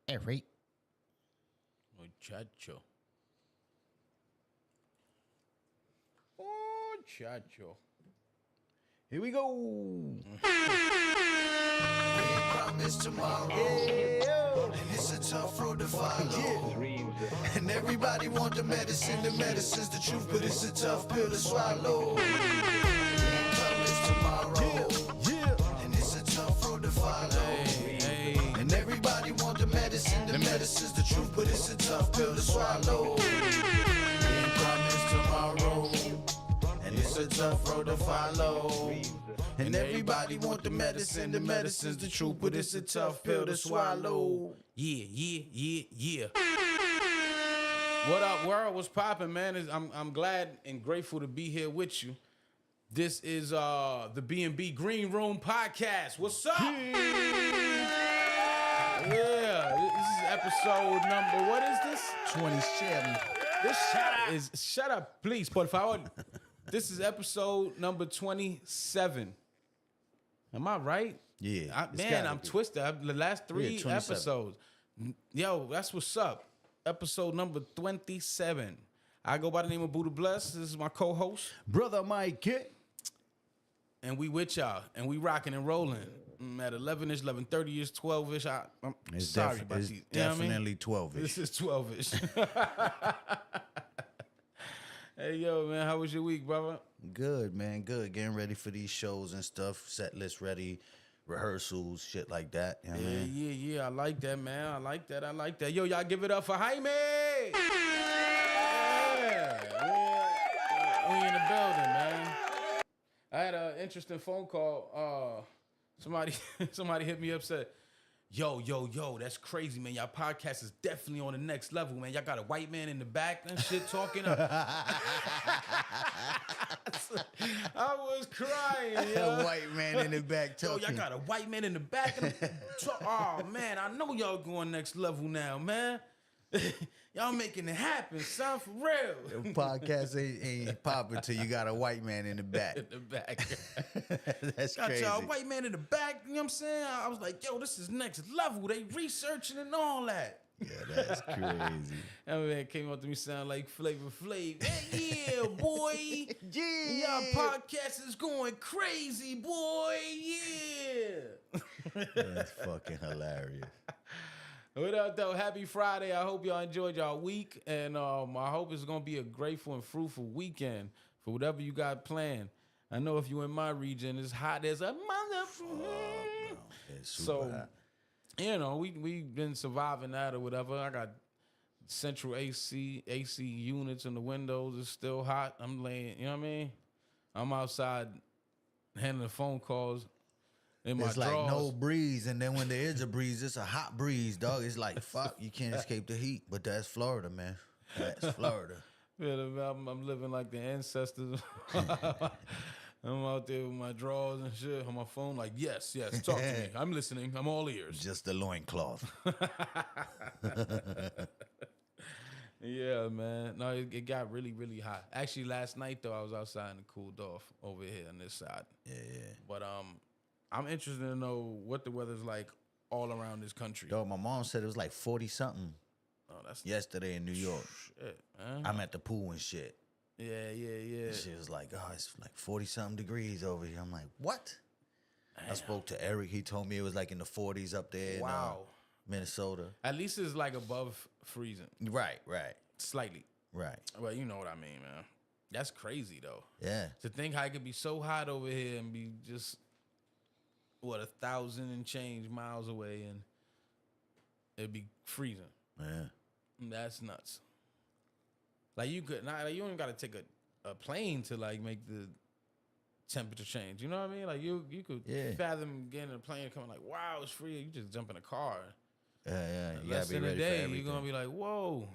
Eric. Muchacho. Muchacho. Here we go. We ain't promised tomorrow. And it's a tough road to follow. And everybody want the medicine's the truth, but it's a tough pill to swallow. We ain't promised tomorrow. And it's a tough road to follow. And everybody want the medicine's the truth, but it's a tough pill to swallow. We ain't promised tomorrow. And it's a tough road to follow. And everybody want the medicine's the truth, but it's a tough pill to swallow. Yeah. What up, world? What's poppin', man? I'm glad and grateful to be here with you. This is the BMB Greenroom podcast. What's up? Yeah, this is episode number, what is this? 27. Shut up, please, por favor. This is episode number 27. Am I right? Yeah. I'm twisted. The last three 27. episodes. Yo, that's what's up. Episode number 27. I go by the name of Budda Bless. This is my co-host. Brother Mikey. And we with y'all. And we rocking and rolling. At 11-ish, 11:30-ish, 12-ish. I'm It's sorry about these. definitely 12-ish. This is 12-ish. Hey, yo, man. How was your week, brother? Good, man. Good. Getting ready for these shows and stuff. Set list ready. Rehearsals, shit like that. You know what I mean? Yeah. I like that, man. I like that. Yo, y'all give it up for Jaime. We in the building, man. I had an interesting phone call. Somebody hit me up, said, Yo, that's crazy, man. Y'all podcast is definitely on the next level, man. Y'all got a white man in the back and shit talking. I was crying, yo. A white man in the back Yo, talking. y'all got a white man in the back. Oh, man, I know y'all going next level now, man. Y'all making it happen, son, for real. The podcast ain't popping till you got a white man in the back. In the back. That's Got crazy. y'all white man in the back, you know what I'm saying? I was like, yo, this is next level. They researching and all that. Yeah, that's crazy. That man came up to me sound like Flavor Flav. Hey, yeah, boy. Yeah. Y'all podcast is going crazy, boy. Yeah. That's fucking hilarious. What up, though? Happy Friday. I hope y'all enjoyed y'all week. And I hope it's going to be a grateful and fruitful weekend for whatever you got planned. I know if you in my region, it's hot as a motherfucker. It's super hot. You know, we been surviving that or whatever. I got central AC units in the windows. It's still hot. I'm laying, you know what I mean? I'm outside handling phone calls in my It's like drawers. no breeze, and then when there is a breeze, it's a hot breeze, dog. It's like, fuck, you can't escape the heat. But that's Florida, man. That's Florida. Yeah, I'm living like the ancestors. I'm out there with my drawers and shit on my phone like, yes, talk to me. I'm listening. I'm all ears. Just the loincloth. Yeah, man. No, it got really, really hot. Actually, last night, though, I was outside and it cooled off over here on this side. Yeah. But I'm interested to know what the weather's like all around this country. Dog, my mom said it was like 40-something Oh, that's yesterday in New York. shit, man. I'm at the pool and shit. Yeah. She was like, oh, it's like 40-something degrees over here. I'm like, what? I spoke to Eric. He told me it was like in the 40s up there Wow. in Minnesota. At least it's like above freezing. Right. Slightly. Right. Well, you know what I mean, man. That's crazy, though. Yeah. To think how it could be so hot over here and be just, 1,000 and change miles away and it'd be freezing. Yeah. That's nuts. Like you don't even got to take a plane to like make the temperature change. You know what I mean? Like you could fathom getting in a plane and coming like, wow, it's free. You just jump in a car. Yeah. You Less gotta be than a ready day, for everything. you're gonna be like, whoa.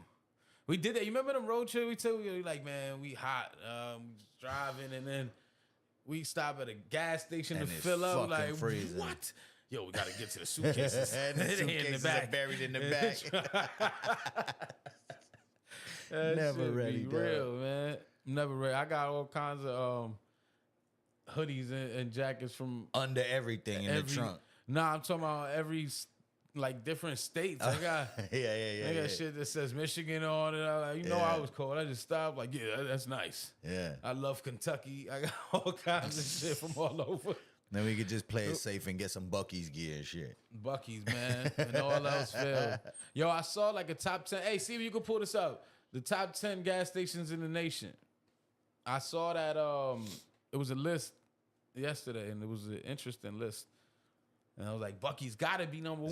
We did that. You remember them road trip we took? We were like, man, we hot. We just driving and then we stop at a gas station And to it's fill up. fucking Like, freezing. what? Yo, we gotta get to the suitcases. And the It ain't in the suitcases back. are buried in the back. That Never shit ready, be dog. real, man. Never ready. I got all kinds of hoodies and jackets from Under everything in the trunk. Nah, I'm talking about every like different states. I got I got shit that says Michigan on it. I was cold. I just stopped. Like, yeah, that's nice. Yeah. I love Kentucky. I got all kinds of shit from all over. Then we could just play it safe and get some Bucky's gear and shit. Bucky's, man, and all else failed. Yo, I saw like a top 10. Hey, see if you can pull this up. The top 10 gas stations in the nation. I saw that it was a list yesterday, and it was an interesting list. And I was like, Bucky's got to be number one.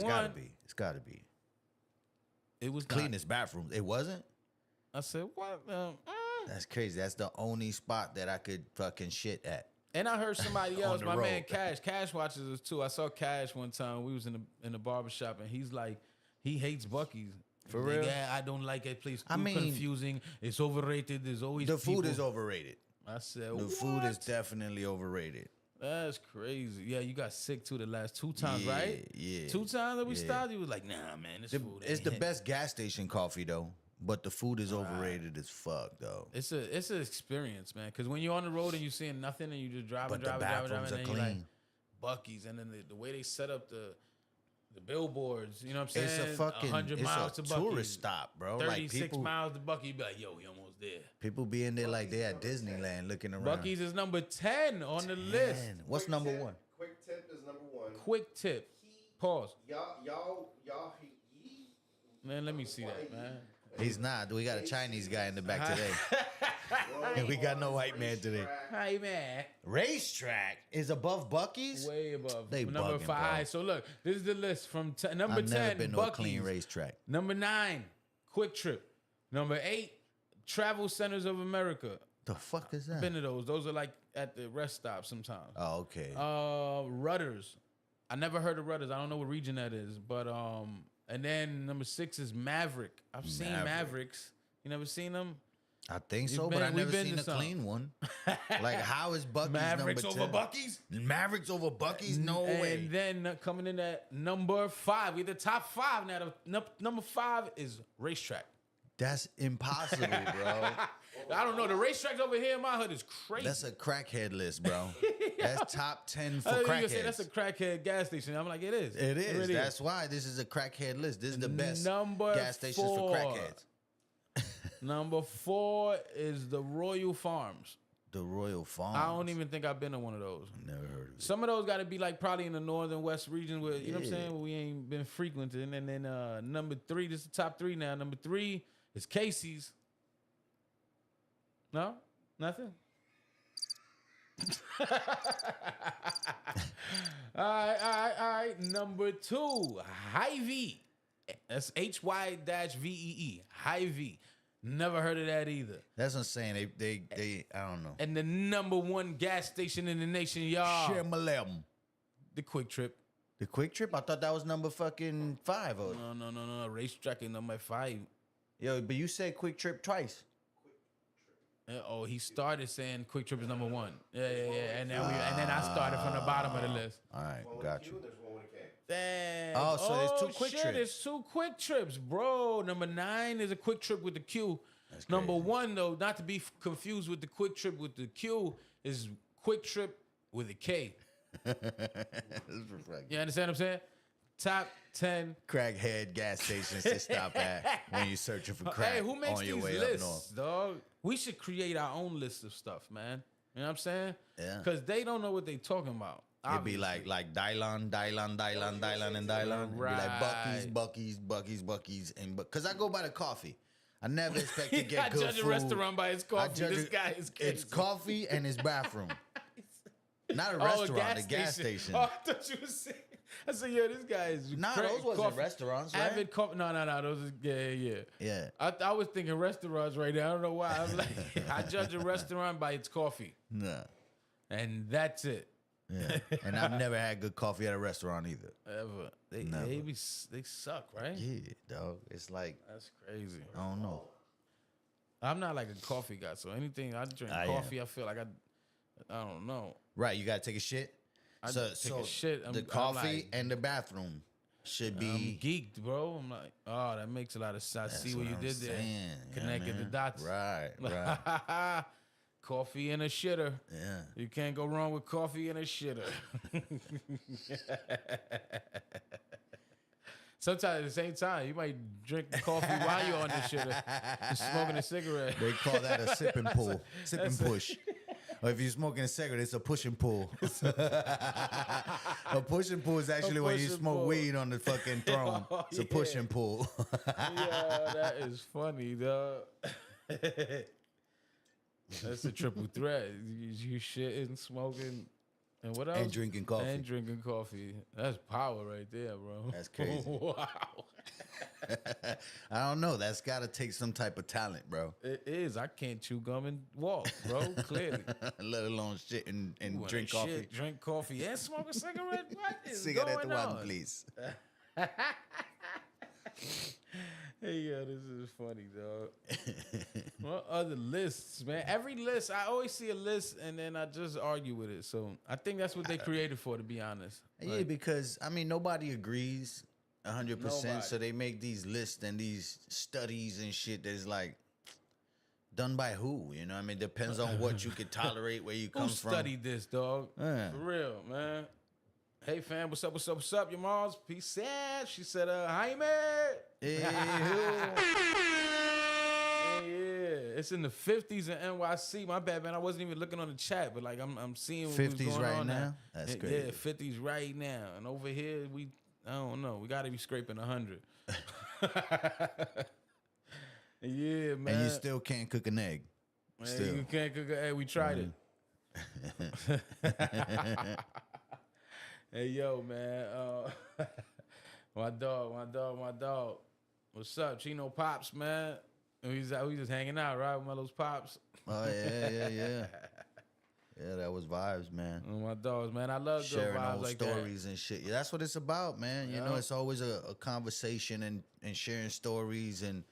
It's got to be. It was cleanest bathrooms. It wasn't? I said, what? That's crazy. That's the only spot that I could fucking shit at. And I heard somebody else, my road. man Cash watches us too. I saw Cash one time. We was in the barbershop, and he's like, he hates Bucky's. For He's real? Like, yeah, I don't like it. Place too I mean, confusing. It's overrated. There's always The food people. is overrated. I said, The what? food is definitely overrated. That's crazy. Yeah, you got sick too the last 2 times, right? Yeah. 2 times that we Yeah. stopped, you was like, nah, man, this food It's ain't the hit. best gas station coffee though, but the food is overrated as fuck though. It's an experience, man. Because when you're on the road and you're seeing nothing and you just driving, But the and bathrooms then are you're like, clean. Bucky's, and then the way they set up the billboards, you know what I'm saying? It's a fucking 100 miles to it's Bucky's. a tourist stop, bro. 36 Like people, miles to Bucky, you be like, yo, we almost there. people be in there like they at Disneyland looking around. Bucky's is number 10 on the list. Man, what's number one? Quick tip is number one. Quick tip. Pause. Y'all. Man, let me see that, man. He's not. We got a Chinese guy in the back today. We got no white man today. Hi, man. Racetrack is above Bucky's? Way above. They number bugging, 5. bro. All right, so look, this is the list from number I've 10, never been to Bucky's. a clean racetrack. Number 9, Quick Trip. Number 8, Travel Centers of America. The fuck is that? Been to those. Those are like at the rest stop sometimes. Oh, okay. Rudders. I never heard of Rudders. I don't know what region that is, but and then number 6 is Maverick. I've seen Mavericks. You never seen them? I think You've so, been- but I've we've never been seen to a some. clean one. Like, how is Bucky's Mavericks number over 10? Bucky's? Mavericks over Bucky's? No way. And then coming in at number 5, we're the top 5 now. Number 5 is Racetrack. That's impossible, bro. I don't know. The racetracks over here in my hood is crazy. That's a crackhead list, bro. That's top 10 for I thought you were gonna say crackheads. that's a crackhead gas station. I'm like, it is. It is. really That's why this is a crackhead list. This is the best Number gas stations 4. for crackheads. Number 4 is the Royal Farms. The Royal Farms. I don't even think I've been to one of those. Never heard of it. Some of those got to be like probably in the northern west region where, you know what I'm saying, where we ain't been frequenting. And then number 3, this is the top 3 now. Number 3 is Casey's. No? Nothing? All right. Number 2, Hy-Vee. That's Hy-Vee. Hy-Vee. Never heard of that either. That's what I'm saying. They I don't know. And the number 1 gas station in the nation, y'all. Shemalam. The Quick Trip. The Quick Trip? I thought that was number fucking 5. Or, No. Racetrack is number 5. yo, but you said Quick Trip twice. Oh, he started saying Quick Trip is number 1. Yeah. And then I started from the bottom of the list. All right, got you. There's one with a K. Damn. Oh, so there's 2 Quick shit, Trips. There's 2 Quick Trips, bro. Number 9 is a Quick Trip with the Q. That's Number crazy. 1, though, not to be confused with the Quick Trip with the Q, is Quick Trip with a K. You understand what I'm saying? Top 10. Crackhead gas stations to stop at when you're searching for crack Hey, who makes on your these way up lists, north. dog? We should create our own list of stuff, man. You know what I'm saying? Yeah. Because they don't know what they talking about. It'd be like Dylan, and Dylan. It'd be like Bucky's, and because I go by the coffee. I never expect to get I good judge food. a restaurant by its I coffee. judge This it- guy is crazy. It's coffee and his bathroom. Not a Oh, restaurant, a gas station. Oh, I thought you were saying. I said, yo, this guy is. Nah, crazy. those wasn't Coffee. restaurants, right? Avid coffee. No. Those is yeah. Yeah. I was thinking restaurants right now. I don't know why. I was like, I judge a restaurant by its coffee, Nah. and that's it. Yeah. And I've never had good coffee at a restaurant either. Ever. Never. They suck, right? Yeah, dog. It's like, That's crazy. I don't know. I'm not like a coffee guy, so anything I drink I am. coffee, I feel like I don't know. Right, you gotta take a shit. I take a shit. The I'm coffee like- and the bathroom should I'm be. geeked, bro. I'm like, oh, that makes a lot of sense. I That's see what you I'm did there. saying. Yeah, Connected the man. dots. Right. Coffee and a shitter. Yeah. You can't go wrong with coffee and a shitter. Sometimes at the same time, you might drink coffee while you're on this shit, or smoking a cigarette. They call that a sip and pull, sip and push. Or if you're smoking a cigarette, it's a push and pull. A push and pull is actually when you smoke weed on the fucking throne. It's a push and pull. Yeah, that is funny, dog. That's a triple threat. You shitting, smoking, and what else? And drinking coffee. And drinking coffee. That's power right there, bro. That's crazy. Wow. I don't know. That's got to take some type of talent, bro. It is. I can't chew gum and walk, bro. Clearly. Let alone shit and drink Shit, coffee. drink coffee and smoke a cigarette. What is Cigarette going on? one, please. Hey, yo, this is funny, dog. What other lists, man? Every list, I always see a list and then I just argue with it. So I think that's what they created for, to be honest. Yeah, because, I mean, nobody agrees 100%. Nobody. So they make these lists and these studies and shit that's like, done by who? You know what I mean? Depends on what you could tolerate, where you come Who from. studied this, dog? Yeah. For real, man. Hey, fam, what's up, what's up, what's up, your moms? Peace out. She said, Jaime. Yeah, it's in the 50s in NYC. My bad, man. I wasn't even looking on the chat, but like I'm seeing what's 50s going right on now? That's Yeah, crazy. 50s right now. And over here, I don't know. We got to be scraping 100. Yeah, man. And you still can't cook an egg. Man, Still. you can't cook. Hey, we tried it. Hey, yo, man. My dog. What's up, Chino Pops, man? We just hanging out, right, with Melo's Pops? Oh, yeah. Yeah, that was vibes, man. And my dogs, man. I love good Sharing vibes old like stories and shit. Yeah, that's what it's about, man. You know, it's always a conversation and sharing stories. And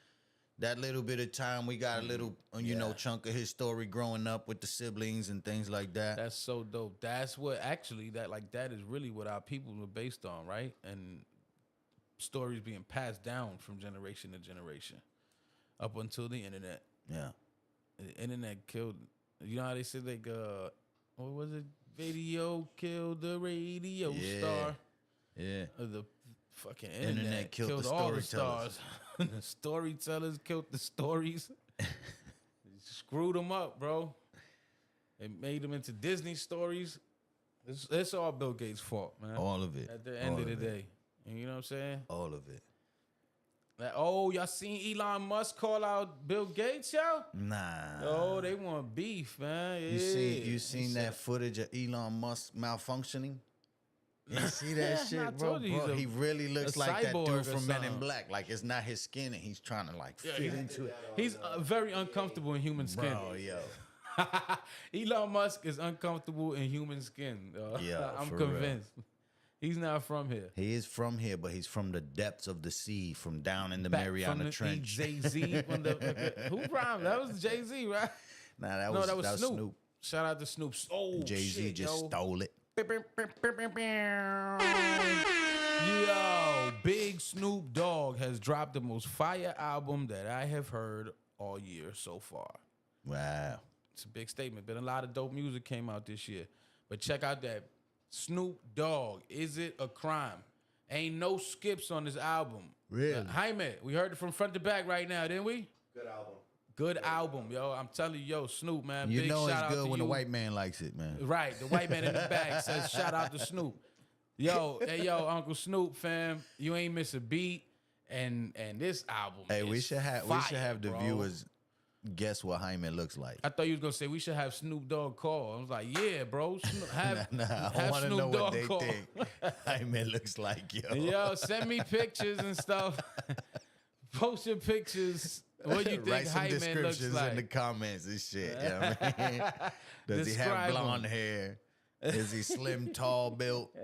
that little bit of time, we got a little, you know, chunk of his story growing up with the siblings and things like that. That's so dope. That's what actually that is really what our people were based on, right? And stories being passed down from generation to generation up until the internet. Yeah. The internet killed. You know how they said like what was it? Video killed the radio star. Yeah. The fucking internet, Internet killed the all the storytellers. stars. The storytellers killed the stories. Screwed them up, bro. It made them into Disney stories. It's all Bill Gates' fault, man. All of it. At the end All of the it. day. And you know what I'm saying? All of it. Like, oh, y'all seen Elon Musk call out Bill Gates, yo? Nah. Oh, they want beef, man. Yeah. You seen that footage of Elon Musk malfunctioning? You see that shit, I bro? told you He really looks a like that cyborg dude or from Men in something. Black. Like, it's not his skin, and he's trying to, like, fit into it. He's very uncomfortable in human skin. Bro, yo. Elon Musk is uncomfortable in human skin. Yeah, I'm for real. convinced. He's not from here. He is from here, but he's from the depths of the sea, from down in the Back Mariana from the Trench. Jay-Z. Who rhymed? That was Jay-Z, right? Nah, that No, was Snoop. Shout out to Snoop. Oh, Jay-Z shit, just yo. stole it. Yo, Big Snoop Dogg has dropped the most fire album that I have heard all year so far. Wow. It's a big statement. But a lot of dope music came out this year. But check out that Snoop Dogg. Is it a crime? Ain't no skips on this album. Really? Jaime, we heard it from front to back right now, didn't we? Good album. Good album, yo. I'm telling you, yo, Snoop, man. You big know shout it's out good to when you. the white man likes it, man. Right, the white man in the back says shout out to Snoop. Yo, hey, yo, Uncle Snoop, fam, you ain't miss a beat, and this album. Hey, we is should have fire, the bro. viewers guess what Jaime looks like. I thought you was gonna say we should have Snoop Dogg call. I was like, yeah, bro, have I have want to Snoop know Dogg what they call. think Jaime looks like, yo. Yo, send me pictures and stuff. Post your pictures. What do you think Write some Jaime looks descriptions like? in the comments and shit. You know what I mean? Does he Describe have him. blonde hair? Is he slim, tall built?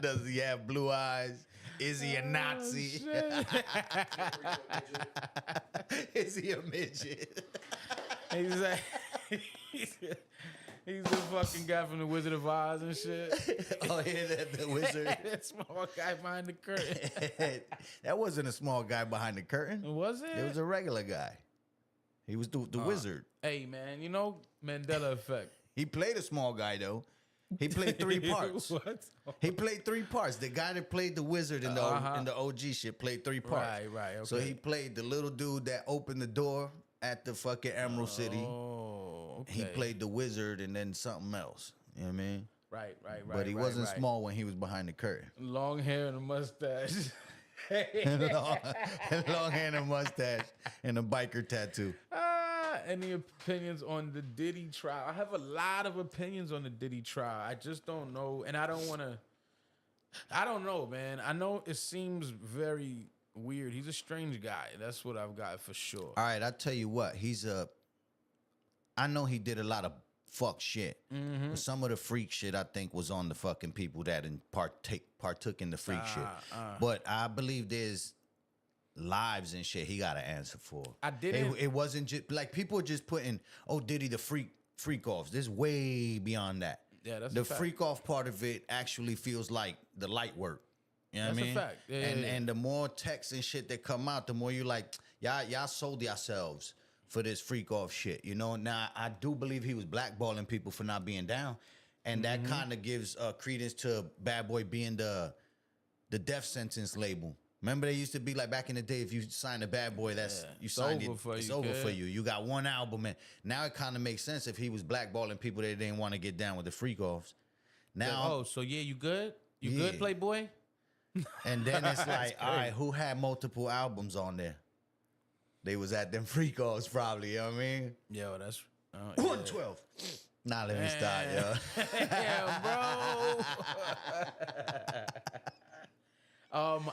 Does he have blue eyes? Is he a Nazi? Is he a midget? He's like, he's the fucking guy from the Wizard of Oz and shit. Oh, yeah, the wizard. That small guy behind the curtain. That wasn't a small guy behind the curtain. Was it? It was a regular guy. He was the wizard. Hey, man, you know, Mandela effect. He played a small guy, though. He played 3 parts. What? He played 3 parts. The guy that played the wizard in the OG shit played 3 parts. Right. Okay. So he played the little dude that opened the door at the fucking Emerald City. Oh, okay. He played the wizard and then something else. You know what I mean? Right. But he wasn't small when he was behind the curtain. Long hair and a mustache. long hair and a mustache and a biker tattoo. Any opinions on the Diddy trial? I have a lot of opinions on the Diddy trial. I just don't know, and I don't want to. I don't know, man. I know it seems very weird. He's a strange guy. That's what I've got for sure. All right, I'll tell you what. I know he did a lot of fuck shit. But some of the freak shit I think was on the fucking people that partook in the freak shit. But I believe there's lives and shit he got to answer for. I didn't. It wasn't just like people are just putting, oh, Diddy the freak offs. There's way beyond that. Yeah, that's the a fact. freak off part of it actually feels like the light work. You know what I mean? That's a fact. Yeah, and the more texts and shit that come out, the more you like, y'all sold yourselves for this freak off shit. You know, now I do believe he was blackballing people for not being down. And that kind of gives credence to Bad Boy being the death sentence label. Remember, they used to be like back in the day, if you signed a Bad Boy, you signed it. It's over for you. You got one album, and now it kind of makes sense if he was blackballing people that didn't want to get down with the freak offs. Now, so yeah, you good? You good, Playboy? And then it's like, all right, who had multiple albums on there? They was at them freak offs probably. You know what I mean? Yo, that's 112. Nah, let me start, yo. Yeah, bro.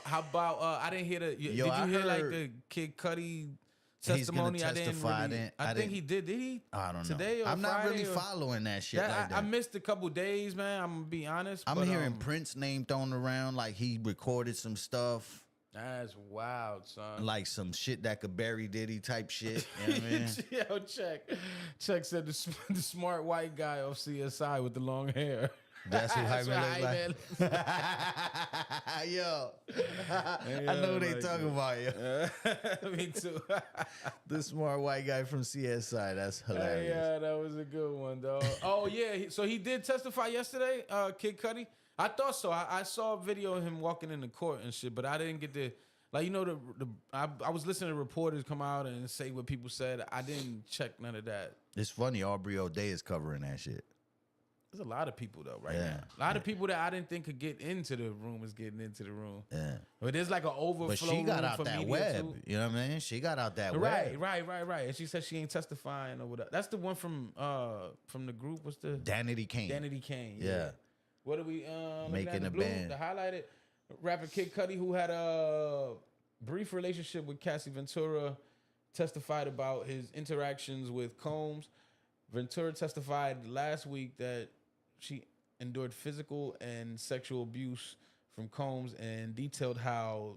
How about I didn't hear did you hear like the Kid Cudi testimony? I think he did. Did he? I don't know. Today or I'm not Friday really following that shit. Yeah, I missed a couple days, man. I'm gonna be honest. I'm hearing Prince name thrown around like he recorded some stuff. That's wild, son. Like some shit that could bury Diddy type shit. You know what I mean? Yo, Check said the smart white guy off CSI with the long hair. That's who Hyman looks like. Yo, I know what they talking about, yo. Me too. The smart white guy from CSI. That's hilarious. Yeah, that was a good one, dog. Oh yeah, so he did testify yesterday, Kid Cudi. I thought so. I saw a video of him walking in the court and shit, but I didn't get to, like, you know, I was listening to reporters come out and say what people said. I didn't check none of that. It's funny, Aubrey O'Day is covering that shit. There's a lot of people though now. A lot of people that I didn't think could get into the room is getting into the room. Yeah. But there's like an overflow. But she got room out for that media web. too. You know what I mean? She got out that right, web. Right. And she said she ain't testifying or whatever. That's the one from the group. What's the Danity Kane. Danity Kane. Yeah. What are we making a band? The highlighted rapper Kid Cudi, who had a brief relationship with Cassie Ventura, testified about his interactions with Combs. Ventura testified last week that she endured physical and sexual abuse from Combs and detailed how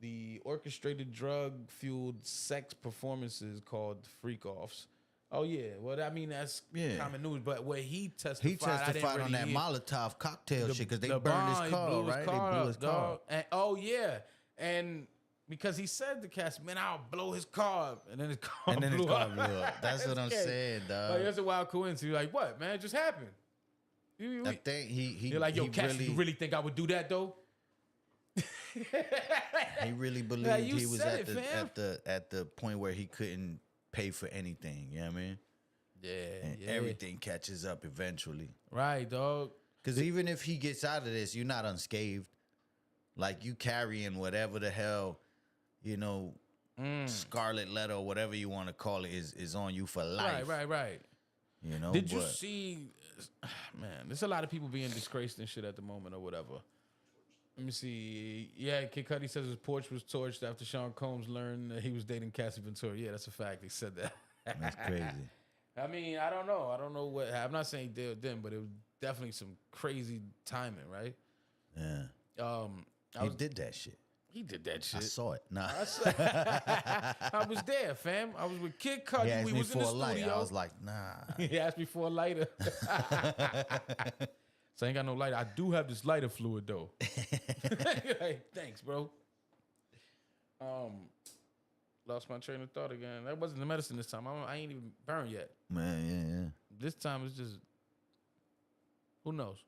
the orchestrated drug-fueled sex performances called freak-offs. Oh, yeah. Well, I mean, that's common news. But where he testified, I didn't really on that hear. Molotov cocktail shit because they burned his car, right? They blew his car. And, oh, yeah. And because he said to Cass, man, I'll blow his car up. And then his car blew up. That's what I'm saying, dog. Like, that's a wild coincidence. You're like, what, man? It just happened. I think you're like, yo, Cass, you really think I would do that, though? He really believed he was at the point where he couldn't pay for anything. You know what I mean? Yeah. Everything catches up eventually. Right, dog. Because even if he gets out of this, you're not unscathed. Like, you carrying whatever the hell, you know, scarlet letter or whatever you want to call it is on you for life. Right. You know? Did you see, man, there's a lot of people being disgraced and shit at the moment or whatever. Let me see. Yeah, Kid Cudi says his porch was torched after Sean Combs learned that he was dating Cassie Ventura. Yeah, that's a fact. He said that. That's crazy. I mean, I don't know. I don't know what. I'm not saying he did them, but it was definitely some crazy timing, right? Yeah. He did that shit. He did that shit. I saw it. Nah. I was there, fam. I was with Kid Cudi. We was in the studio. I was like, nah. He asked me for a lighter. So I ain't got no lighter. I do have this lighter fluid though. Hey, thanks, bro. Lost my train of thought again. That wasn't the medicine this time. I ain't even burned yet. Man, yeah. This time it's just Who knows?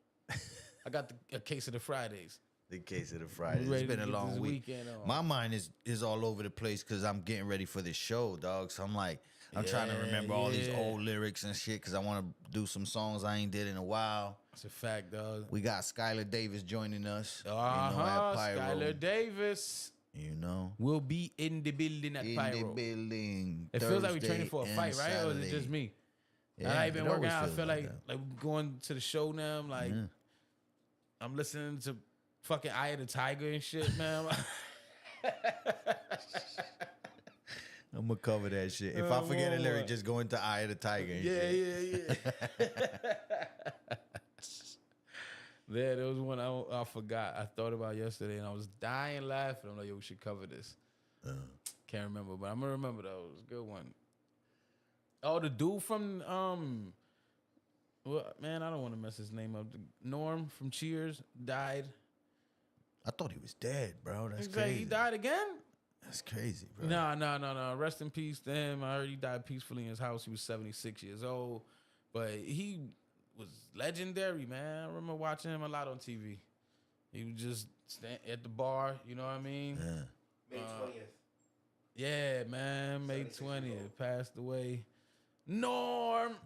I got a case of the Fridays. The case of the Friday. Ready It's been to a get long this week. weekend on. My mind is all over the place because I'm getting ready for this show, dog. So I'm like, I'm trying to remember all these old lyrics and shit because I want to do some songs I ain't did in a while. That's a fact, dog. We got Skylar Davis joining us. Skylar Davis. You know, We'll be in the building at in Pyro. the building. It feels like we're training Thursday for a and fight, right? Or is it Saturday. just me? Yeah, I ain't been it working always out. I feels feel like that. going to the show now. I'm like, I'm listening to fucking Eye of the Tiger and shit, man. I'm gonna cover that shit. If I forget a lyric, just go into Eye of the Tiger. And shit. Yeah. There was one I forgot. I thought about yesterday, and I was dying laughing. I'm like, yo, we should cover this. Can't remember, but I'm gonna remember though. It was a good one. Oh, the dude from well, man, I don't want to mess his name up. Norm from Cheers died. I thought he was dead, bro. That's He's like, crazy. he died again? That's crazy, bro. No. Rest in peace to him. I heard he died peacefully in his house. He was 76 years old, but he was legendary, man. I remember watching him a lot on TV. He would just stand at the bar, you know what I mean? Yeah. May 20th. Yeah, man. May 20th, passed away. Norm.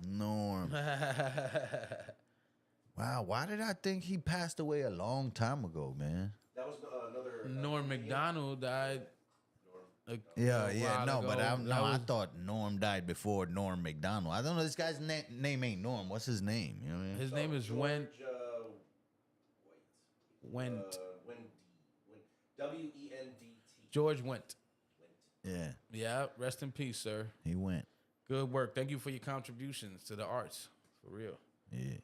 Wow, why did I think he passed away a long time ago, man? That was another. Norm McDonald died. Yeah, no, ago. but That I was- thought Norm died before Norm McDonald. I don't know, this guy's name ain't Norm. What's his name? You know what I mean? His name is Went. Wendt. W-E-N-D-T. George Went. Yeah, Yeah, rest in peace, sir. he went. Good work. Thank you for your contributions to the arts. For real. Yeah,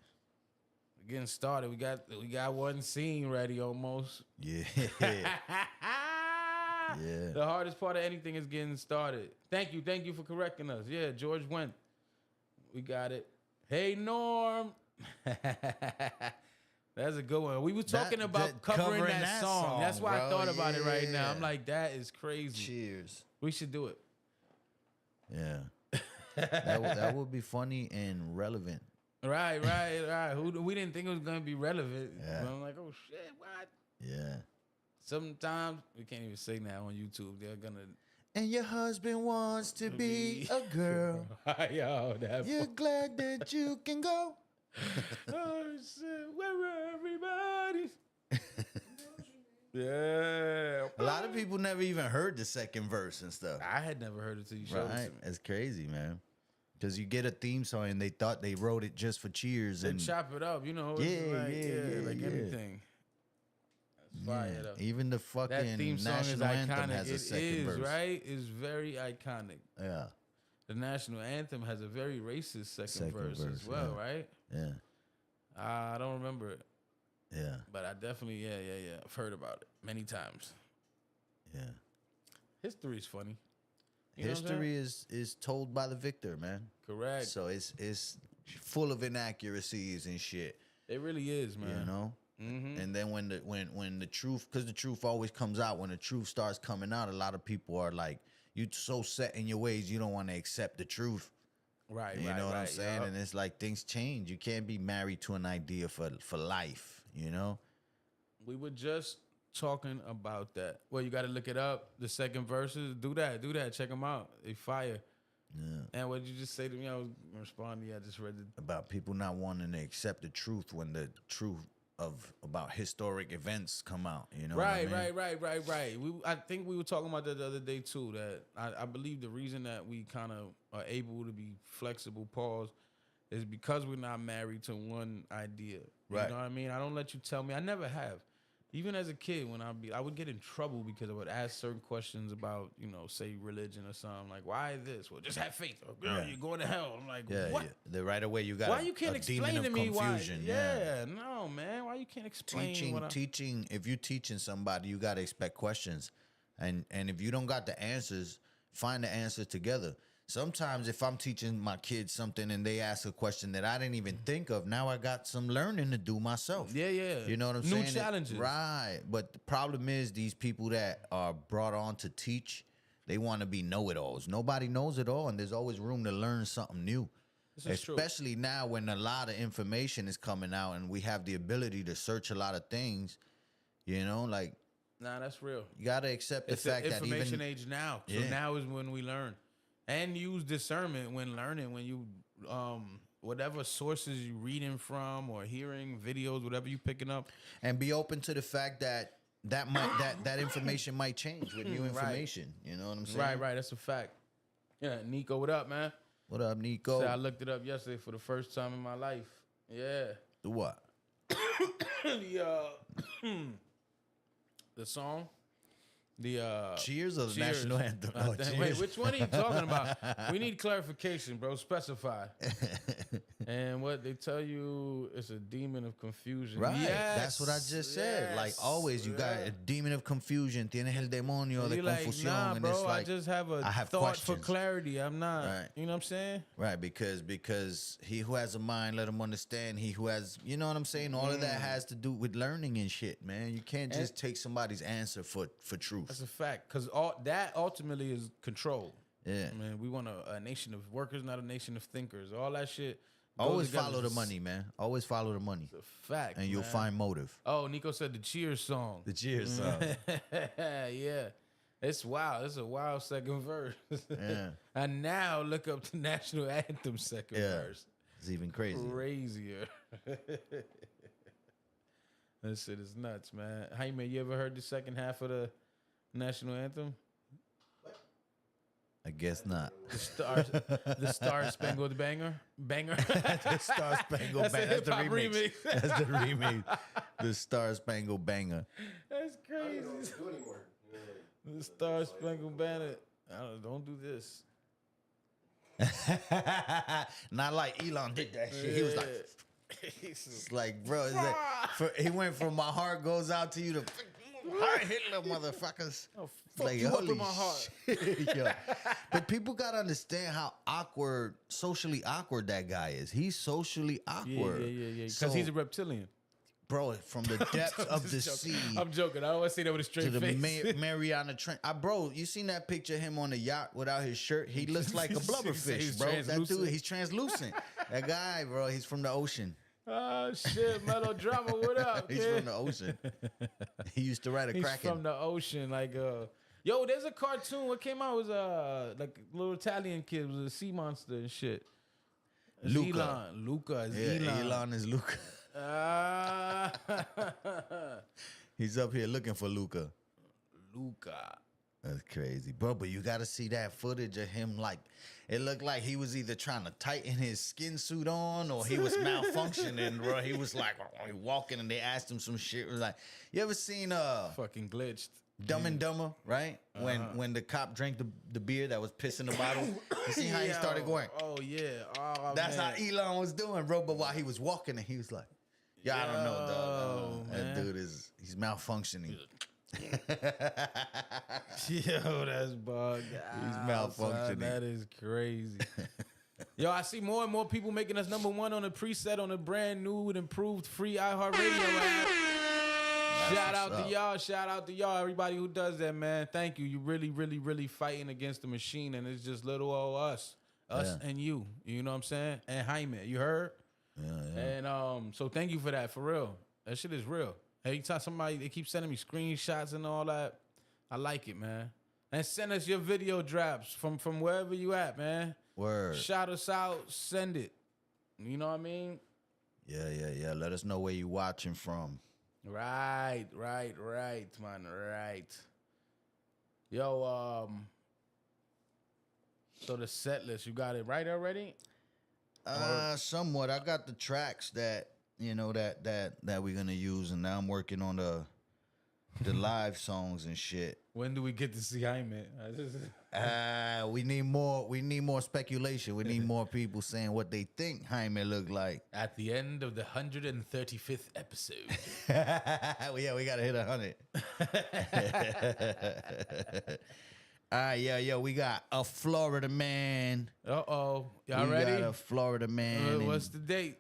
We're getting started. We got one scene ready almost. yeah, yeah. The hardest part of anything is getting started. Thank you for correcting us. Yeah, George Went. We got it. Hey, Norm. That's a good one. We were talking about covering that song. That's why I bro. thought about it right now. Yeah. I'm like, that is crazy. Cheers. We should do it. Yeah, that would be funny and relevant. Right. We didn't think it was gonna be relevant. Yeah. But I'm like, oh shit, what? Yeah. Sometimes we can't even say that on YouTube. They're gonna. And your husband wants to be a girl. Yo, that. You're glad that you can go. Oh shit, where are everybody? Yeah. A lot of people never even heard the second verse and stuff. I had never heard it till you showed it Right? to me. It's crazy, man. Because you get a theme song and they thought they wrote it just for Cheers. They And chop it up, you know. It's like anything. That's fire though. even the That fucking theme song is national anthem iconic. has a It second is, verse. right? It's very iconic. Yeah. The national anthem has a very racist second verse as verse, well, yeah. right? Yeah. I don't remember it, Yeah. but I definitely, yeah. I've heard about it many times. Yeah. History's funny. You know what I'm History is told by the victor, man. correct. So it's full of inaccuracies and shit. It really is, man. You know? Mm-hmm. And then when the truth, because the truth always comes out, when the truth starts coming out, a lot of people are like, you so set in your ways, you don't want to accept the truth. Right, You know what I'm saying? yup. And it's like things change. You can't be married to an idea for life, you know? We were just talking about that. Well, you got to look it up. The second verses, do that. Check them out. They fire. Yeah. And what did you just say to me? I was responding. I just read it. About people not wanting to accept the truth when the truth about historic events come out, you know? Right. what I mean? Right. I think we were talking about that the other day too. That I believe the reason that we kind of are able to be flexible, pause, is because we're not married to one idea. You Right. know what I mean? I don't let you tell me. I never have. Even as a kid, when I would get in trouble because I would ask certain questions about, you know, say religion or something. Like, why this? Well, just have faith. Or, girl, Yeah. you're going to hell. I'm like, Yeah, what? yeah. The right away you got Why you can't a demon explain to of me why? confusion. Yeah, no, man. Why you can't explain Teaching. If you're teaching somebody, you got to expect questions, and if you don't got the answers, find the answers together. Sometimes if I'm teaching my kids something and they ask a question that I didn't even think of, now I got some learning to do myself. Yeah. You know what I'm New saying? challenges. Right. But the problem is these people that are brought on to teach, they want to be know-it-alls. Nobody knows it all, and there's always room to learn something new. This is true. Especially now when a lot of information is coming out and we have the ability to search a lot of things, you know, like Nah, that's real. you got to accept the It's the fact that information even age now. So Yeah. now is when we learn. And use discernment when learning, when you whatever sources you reading from or hearing videos, whatever you picking up. and be open to the fact that that information might change with new Right. information. You know what I'm saying? Right. That's a fact. Yeah, Nico, what up, man? What up, Nico? So I looked it up yesterday for the first time in my life. Yeah. The what? The song. The Cheers or the Cheers. national anthem? Oh, Wait, cheers. which one are you talking about? We need clarification, bro. Specify. And what they tell you is a demon of confusion. Right. Yes, That's what I just said. Like yes, always, you got yeah. a demon of confusion. Tienes el demonio de You're like, confusión. nah, and bro, it's like, I just have a I have thought for questions. clarity. I'm not, Right. you know what I'm saying? right, because he who has a mind, let him understand. He who has, you know what I'm saying? All of that has to do with learning and shit, man. You can't just take somebody's answer for truth. That's a fact. Because all that ultimately is control. Yeah. I mean, we want a nation of workers, not a nation of thinkers. All that shit. goes Always together. follow the It's money, man. Always follow the money. a fact. And you'll man. find motive. Oh, Nico said the Cheers song. The cheers song. Yeah. It's wild. It's a wild second verse. Yeah. And now look up the national anthem second Yeah. verse. It's even crazy. Crazier. That shit is nuts, man. Jaime, you ever heard the second half of the national anthem? I guess not. The Star Spangled Banger? The Star Spangled That's a Banger. That's the hip-hop remix. remix. That's the remix. The Star Spangled Banger. That's I don't crazy. know what to do anymore. You know, like, The Star Spangled Banner. Don't do this. Not like Elon did that shit. He was like, it's like, bro, it's like, he went from my heart goes out to you to heart Hitler, motherfuckers. Oh, fuck you up in my heart. shit. Yo. But people gotta understand how socially awkward that guy is. He's socially awkward. Yeah. Because So, he's a reptilian. bro, from the depths I'm of the just sea joking. I'm joking. I always say that with a to straight the face. Mariana Trench. Bro, you seen that picture of him on the yacht without his shirt? He looks like a He's blubberfish, bro. That translucent. dude, he's translucent. That guy, bro, he's from the ocean. Oh shit, melodrama. What up? He's kid? from the ocean. He used to ride a He's Kraken. from the ocean. Like yo, there's a cartoon. What came out was like a little Italian kid. It was a sea monster and shit. It's Luca. Elon. Luca is Yeah, Elon. Elon is Luca. Ah. He's up here looking for Luca. Luca. That's crazy, bro. But you got to see that footage of him. Like, it looked like he was either trying to tighten his skin suit on or he was malfunctioning, bro. He was like walking, and they asked him some shit. It was like, you ever seen Fucking glitched. Dumb and Dumber, right? When the cop drank the beer that was piss in the bottle. You see how he started going? Oh yeah. Oh, That's man. how Elon was doing, bro. But while he was walking, and he was like, "Yeah, I don't know, dog. Yo, That man. dude he's malfunctioning. Yo, that's bugged. He's out, son. malfunctioning. That is crazy. Yo, I see more and more people making us #1 on the preset on a brand new and improved free iHeartRadio app. Shout out to y'all. Shout out to y'all. Everybody who does that, man. Thank you. You really, really, really fighting against the machine, and it's just little old us. Us Yeah. and you. You know what I'm saying? And Jaime, you heard? Yeah. And so thank you for that, for real. That shit is real. Every time they keep sending me screenshots and all that, I like it, man. And send us your video drops from wherever you at, man. Word. Shout us out, send it. You know what I mean? Yeah. Let us know where you watching from. Right, man, right. Yo, so the set list, you got it right already? Somewhat. I got the tracks that that we're gonna use, and now I'm working on the live songs and shit. When do we get to see Jaime? We need more speculation. We need more people saying what they think Jaime look like. At the end of the 135th episode. Yeah, we gotta hit 100. All right, yo, we got a Florida man. Uh-oh. Y'all We ready? got a Florida man. What's the date?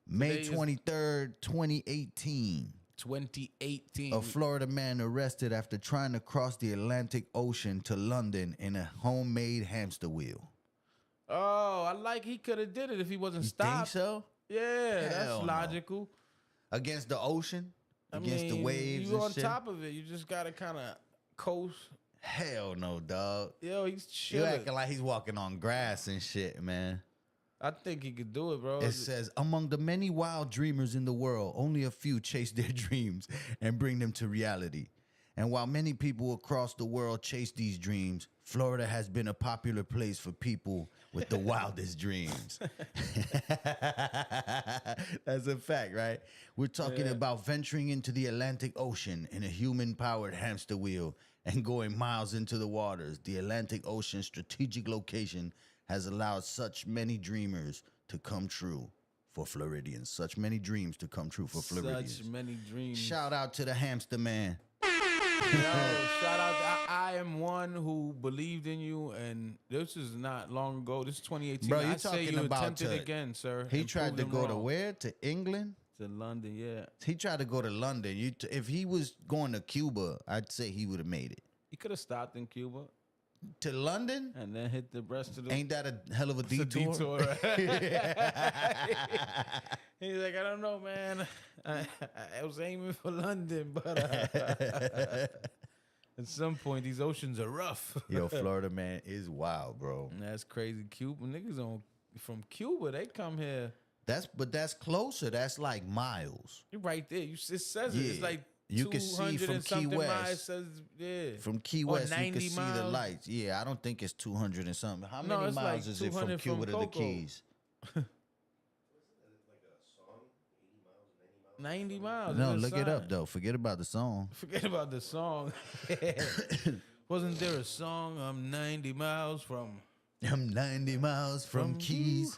May today is- 23rd, 2018. 2018. A Florida man arrested after trying to cross the Atlantic Ocean to London in a homemade hamster wheel. Oh, I like he could have did it if he wasn't You stopped. think so? Yeah, Hell that's no. logical. Against the ocean? I Against the mean, waves you and on shit? top of it. You just gotta kind of coast. Hell no, dog. Yo, he's You chilling. acting like he's walking on grass and shit, man. I think he could do it, bro. It says, among the many wild dreamers in the world, only a few chase their dreams and bring them to reality. And while many people across the world chase these dreams, Florida has been a popular place for people with the wildest dreams. That's a fact, right? We're talking about venturing into the Atlantic Ocean in a human-powered hamster wheel and going miles into the waters. The Atlantic Ocean's strategic location has allowed such many dreamers to come true for Floridians. Such many dreams to come true for Floridians. Such many dreams. Shout out to the hamster man. Yo, shout out. I am one who believed in you, and this is not long ago. This is 2018. Bro, you I say talking you about attempted to- again, sir. He and tried proved to them go to wrong. where? To England? To London, yeah. He tried to go to London. If he was going to Cuba, I'd say he would have made it. He could have stopped in Cuba To London? and then hit the rest of the Ain't that a hell of a it's a detour? He's like, I don't know, man. I was aiming for London, but at some point, these oceans are rough. Yo, Florida man is wild, bro. And that's crazy. Cuba niggas from Cuba, they come here. But that's closer. That's like miles. You're right there. It says it. It's Yeah. like You can see 200 from and Key something West. miles. It says, yeah. From Key Or West, you 90 can see the miles. lights. Yeah, I don't think it's 200 and something. How No, many it's miles like is it from 200 Cuba from to the Coco. Keys? 90 miles. No, It's a look it sign. up, though. Forget about the song. Forget about the song. Wasn't there a song? I'm 90 miles from I'm 90 miles from Keys.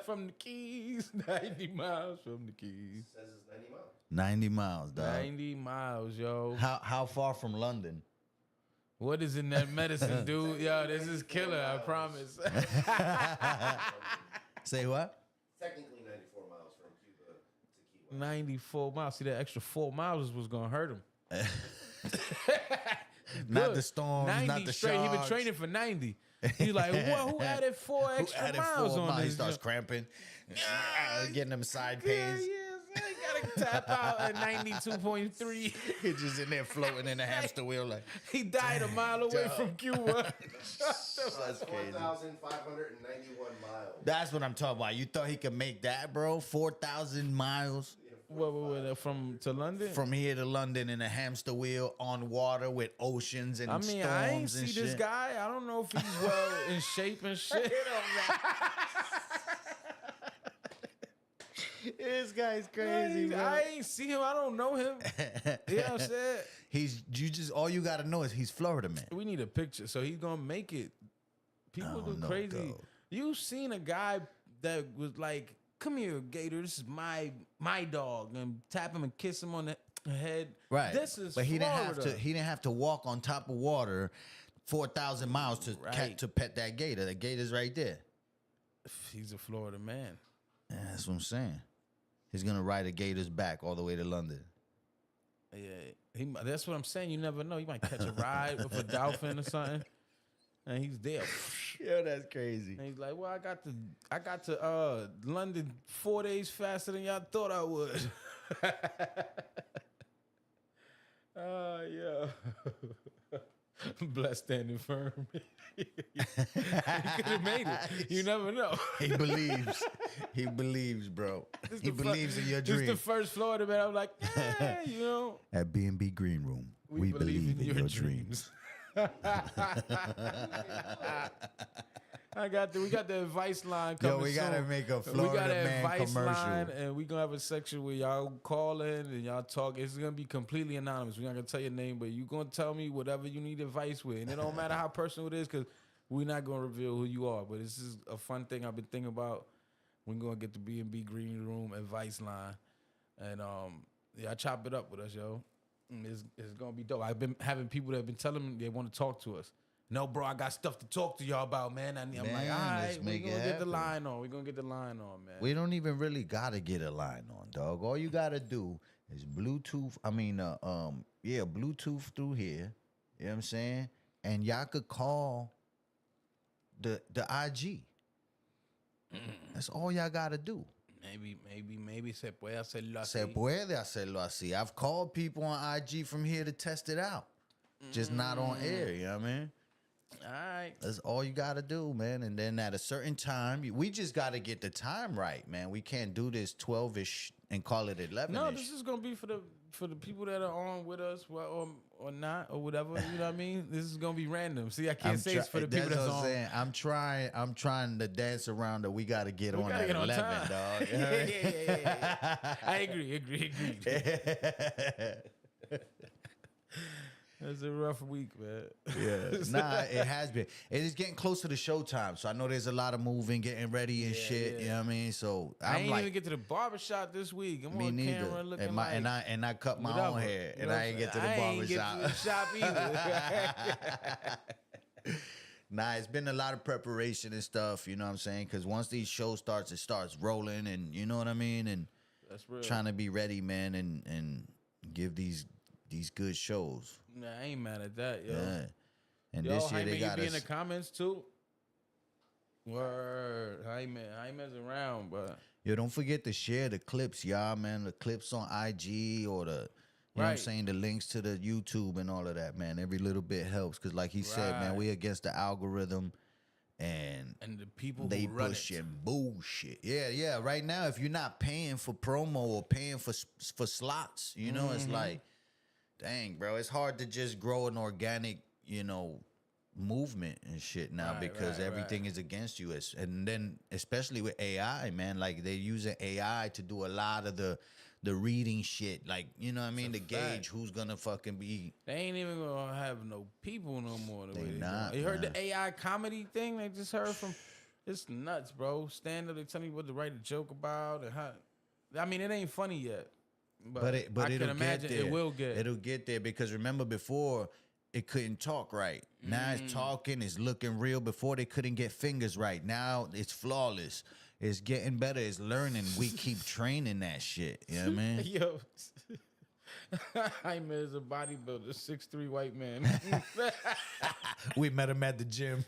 from the Keys. 90 miles from the Keys. Says it's 90 miles. 90 miles, dog. 90 miles, yo. How far from London? What is in that medicine, dude? Yo, this is killer, I promise. Say what? Technically 94 miles from Cuba to Key West. 94 miles. See, that extra 4 miles was going to hurt him. Not Good. the storms, 90 not the straight. He been sharks. training for 90. He's like, what? Who added 4 Who extra added miles 4 on miles? He this? starts cramping, getting them side Yeah, pains. yeah. I gotta tap out at 92.3. He's just in there floating in a hamster wheel like. He died a mile away Dog. from Cuba. That's crazy. 4,591 miles. That's what I'm talking about. You thought he could make that, bro? 4,000 miles What, from to London? from here to London in a hamster wheel on water with oceans and I mean, storms I ain't and see this shit. guy. I don't know if he's well in shape and shit. This guy's crazy, bro. I ain't see him. I don't know him. You know what I'm saying? All you gotta know is he's Florida man. We need a picture. So he's gonna make it. People don't do know, crazy. dog. You seen a guy that was like, "Come here, Gator. This is my dog," and tap him and kiss him on the head. Right. This is but he Florida. didn't have to. He didn't have to walk on top of water 4,000 miles to Right. to pet that gator. The gator's right there. He's a Florida man. Yeah, that's what I'm saying. He's gonna ride a gator's back all the way to London. Yeah, that's what I'm saying. You never know. You might catch a ride with a dolphin or something, and he's there. Yo, that's crazy. And he's like, "Well, I got to London 4 days faster than y'all thought I would." Yeah. Blessed standing firm. He could have made it. You never know. He believes. He believes, bro. This He the fir- believes in your This dream. the first Florida man. I'm like, yeah, you know. At BMB Greenroom, we believe in your dreams. We got the advice line Yo, coming we gotta soon. make a We got Florida an man advice commercial. line, and we gonna have a section where y'all call in and y'all talk. It's gonna be completely anonymous. We're not gonna tell your name, but you gonna tell me whatever you need advice with, and it don't matter how personal it is, because we're not gonna reveal who you are. But this is a fun thing I've been thinking about. We're gonna get the BMB Greenroom advice line, and yeah, chop it up with us, yo. It's gonna be dope. I've been having people that have been telling me they want to talk to us. No, bro, I got stuff to talk to y'all about, man. I'm like, all Man, right, let's we're make gonna it get the happen. line on. We're gonna get the line on, man. We don't even really gotta get a line on, dog. All you gotta do is Bluetooth. Bluetooth through here. You know what I'm saying? And y'all could call the IG. That's all y'all gotta do. Maybe se puede hacerlo así. Se puede hacerlo así. I've called people on IG from here to test it out. Just not on air, you know what I mean? All right. That's all you got to do, man. And then at a certain time, we just got to get the time right, man. We can't do this 12-ish and call it 11-ish. No, this is going to be for the people that are on with us or not or whatever, you know what I mean? This is going to be random. See, I can't say it's for the people that's what on. Saying. I'm trying to dance around that we got to get on at 11, time. dog. Yeah. I agree. It's a rough week, man. Yeah. Nah, it has been. It is getting close to the showtime, so I know there's a lot of moving, getting ready and shit. Yeah. You know what I mean? So I ain't even get to the barbershop this week. I'm on camera looking and I cut my own hair, and I ain't get to the barbershop. Get to the shop either. Nah, it's been a lot of preparation and stuff. You know what I'm saying? Because once these shows starts, it starts rolling, and you know what I mean. And that's real. Trying to be ready, man, and give these good shows. Nah, I ain't mad at that, yo. Yeah. And this year they got us. You be in the comments too. Word, Jaime's around, but yo, don't forget to share the clips, y'all, man. The clips on IG or the, you know what I'm saying, the links to the YouTube and all of that, man. Every little bit helps, cause like he said, man, we against the algorithm, and the people they who run pushing bullshit. Yeah. Right now, if you're not paying for promo or paying for slots, you know, it's like. Dang, bro, it's hard to just grow an organic, you know, movement and shit now because everything is against you. And then especially with AI, man, like they're using AI to do a lot of the reading shit. Like, you know what I mean? To gauge who's gonna fucking be. They ain't even gonna have no people no more. They not. You heard the AI comedy thing they just heard from? It's nuts, bro. Stand up, they tell me what to write a joke about and how. I mean, it ain't funny yet. But I can imagine it will get. It'll get there because remember before it couldn't talk right. Now it's talking, it's looking real. Before they couldn't get fingers right. Now it's flawless. It's getting better. It's learning. We keep training that shit. You know what I mean? Yo, Jaime is a bodybuilder, 6'3" white man. We met him at the gym.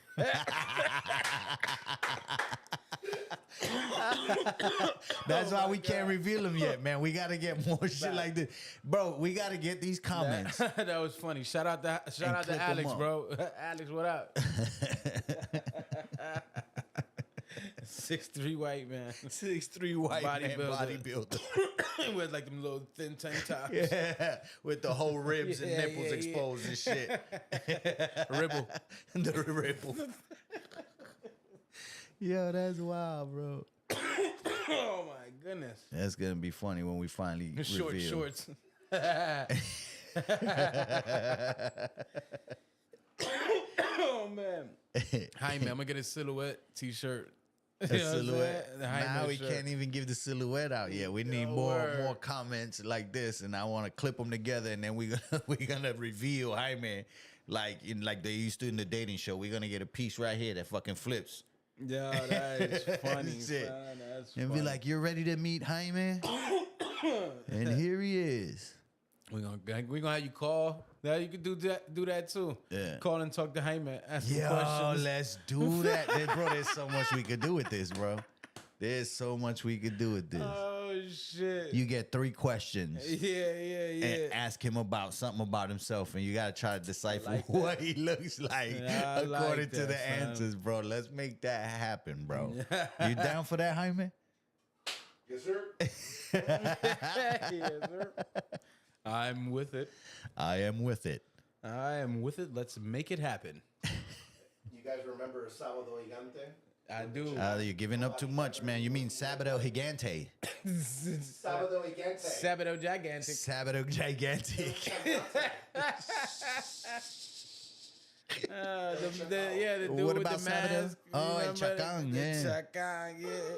That's why we can't reveal them yet, man. We got to get more shit like this. Bro, we got to get these comments. That was funny. Shout out to Alex, bro. Alex, what up? 6'3" white man. 6'3" white bodybuilder. With like them little thin tank tops. Yeah, with the whole ribs and nipples exposed and shit. Ribble. The ribble. Yo, that's wild, bro. Oh my goodness. That's gonna be funny when we finally reveal. Shorts. Oh man. Jaime, I'm gonna get a silhouette t-shirt. A silhouette. Now we can't even give the silhouette out yet. We need more comments like this, and I want to clip them together, and then we're gonna reveal Jaime like they used to in the dating show. We're gonna get a piece right here that fucking flips. Yeah, that is funny. That's and be like, "You're ready to meet Jaime?" And here he is. We're gonna have you call. Now you can do that too. Yeah. Call and talk to Jaime. Ask him questions. Let's do that. Bro, there's so much we could do with this, bro. There's so much we could do with this. Oh shit. You get 3 questions. Yeah. And ask him about something about himself, and you gotta try to decipher what he looks like according to the answers, bro. Let's make that happen, bro. You down for that, Jaime? Yes, sir. Yes, sir. I'm with it. I am with it. I am with it. Let's make it happen. You guys remember Sábado Gigante? I do. You're giving up too much, man. You mean Sábado Gigante? Sábado Gigante. Sábado gigantic. Sábado gigantic. The dude What with about the mask. Sábado? Oh, El Chacán, yeah. Chacán, yeah.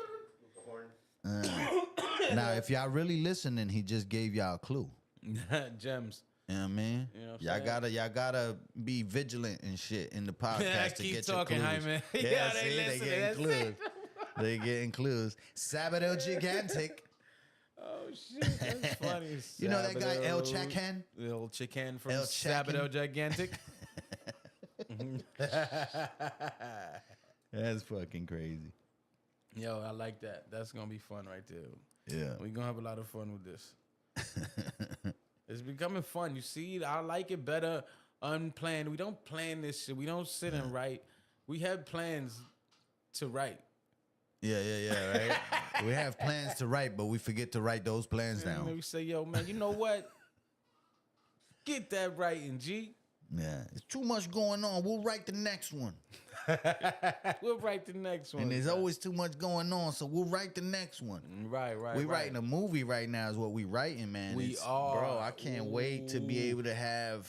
Now, if y'all really listening, he just gave y'all a clue. Gems. You know what I mean? You know what y'all gotta be vigilant and shit in the podcast to keep get talking, your clues. Jaime. Yeah, they see, they listening. getting That's clues. They getting clues. Sábado gigantic. Oh shit, that's funny. You know that guy El Chacán? El Chacán from El Sábado Gigantic. That's fucking crazy. Yo, I like that. That's gonna be fun right there. Yeah. We're gonna have a lot of fun with this. It's becoming fun. You see, I like it better unplanned. We don't plan this shit. We don't sit and write. We have plans to write. Yeah, right? We have plans to write, but we forget to write those plans And then down. we say, yo, man, you know what? Get that writing, G. Yeah. It's too much going on. We'll write the next one. We'll write the next one. And there's always too much going on, so we'll write the next one. Right. We writing a movie right now is what we writing, man. We are. Bro, I can't wait to be able to have...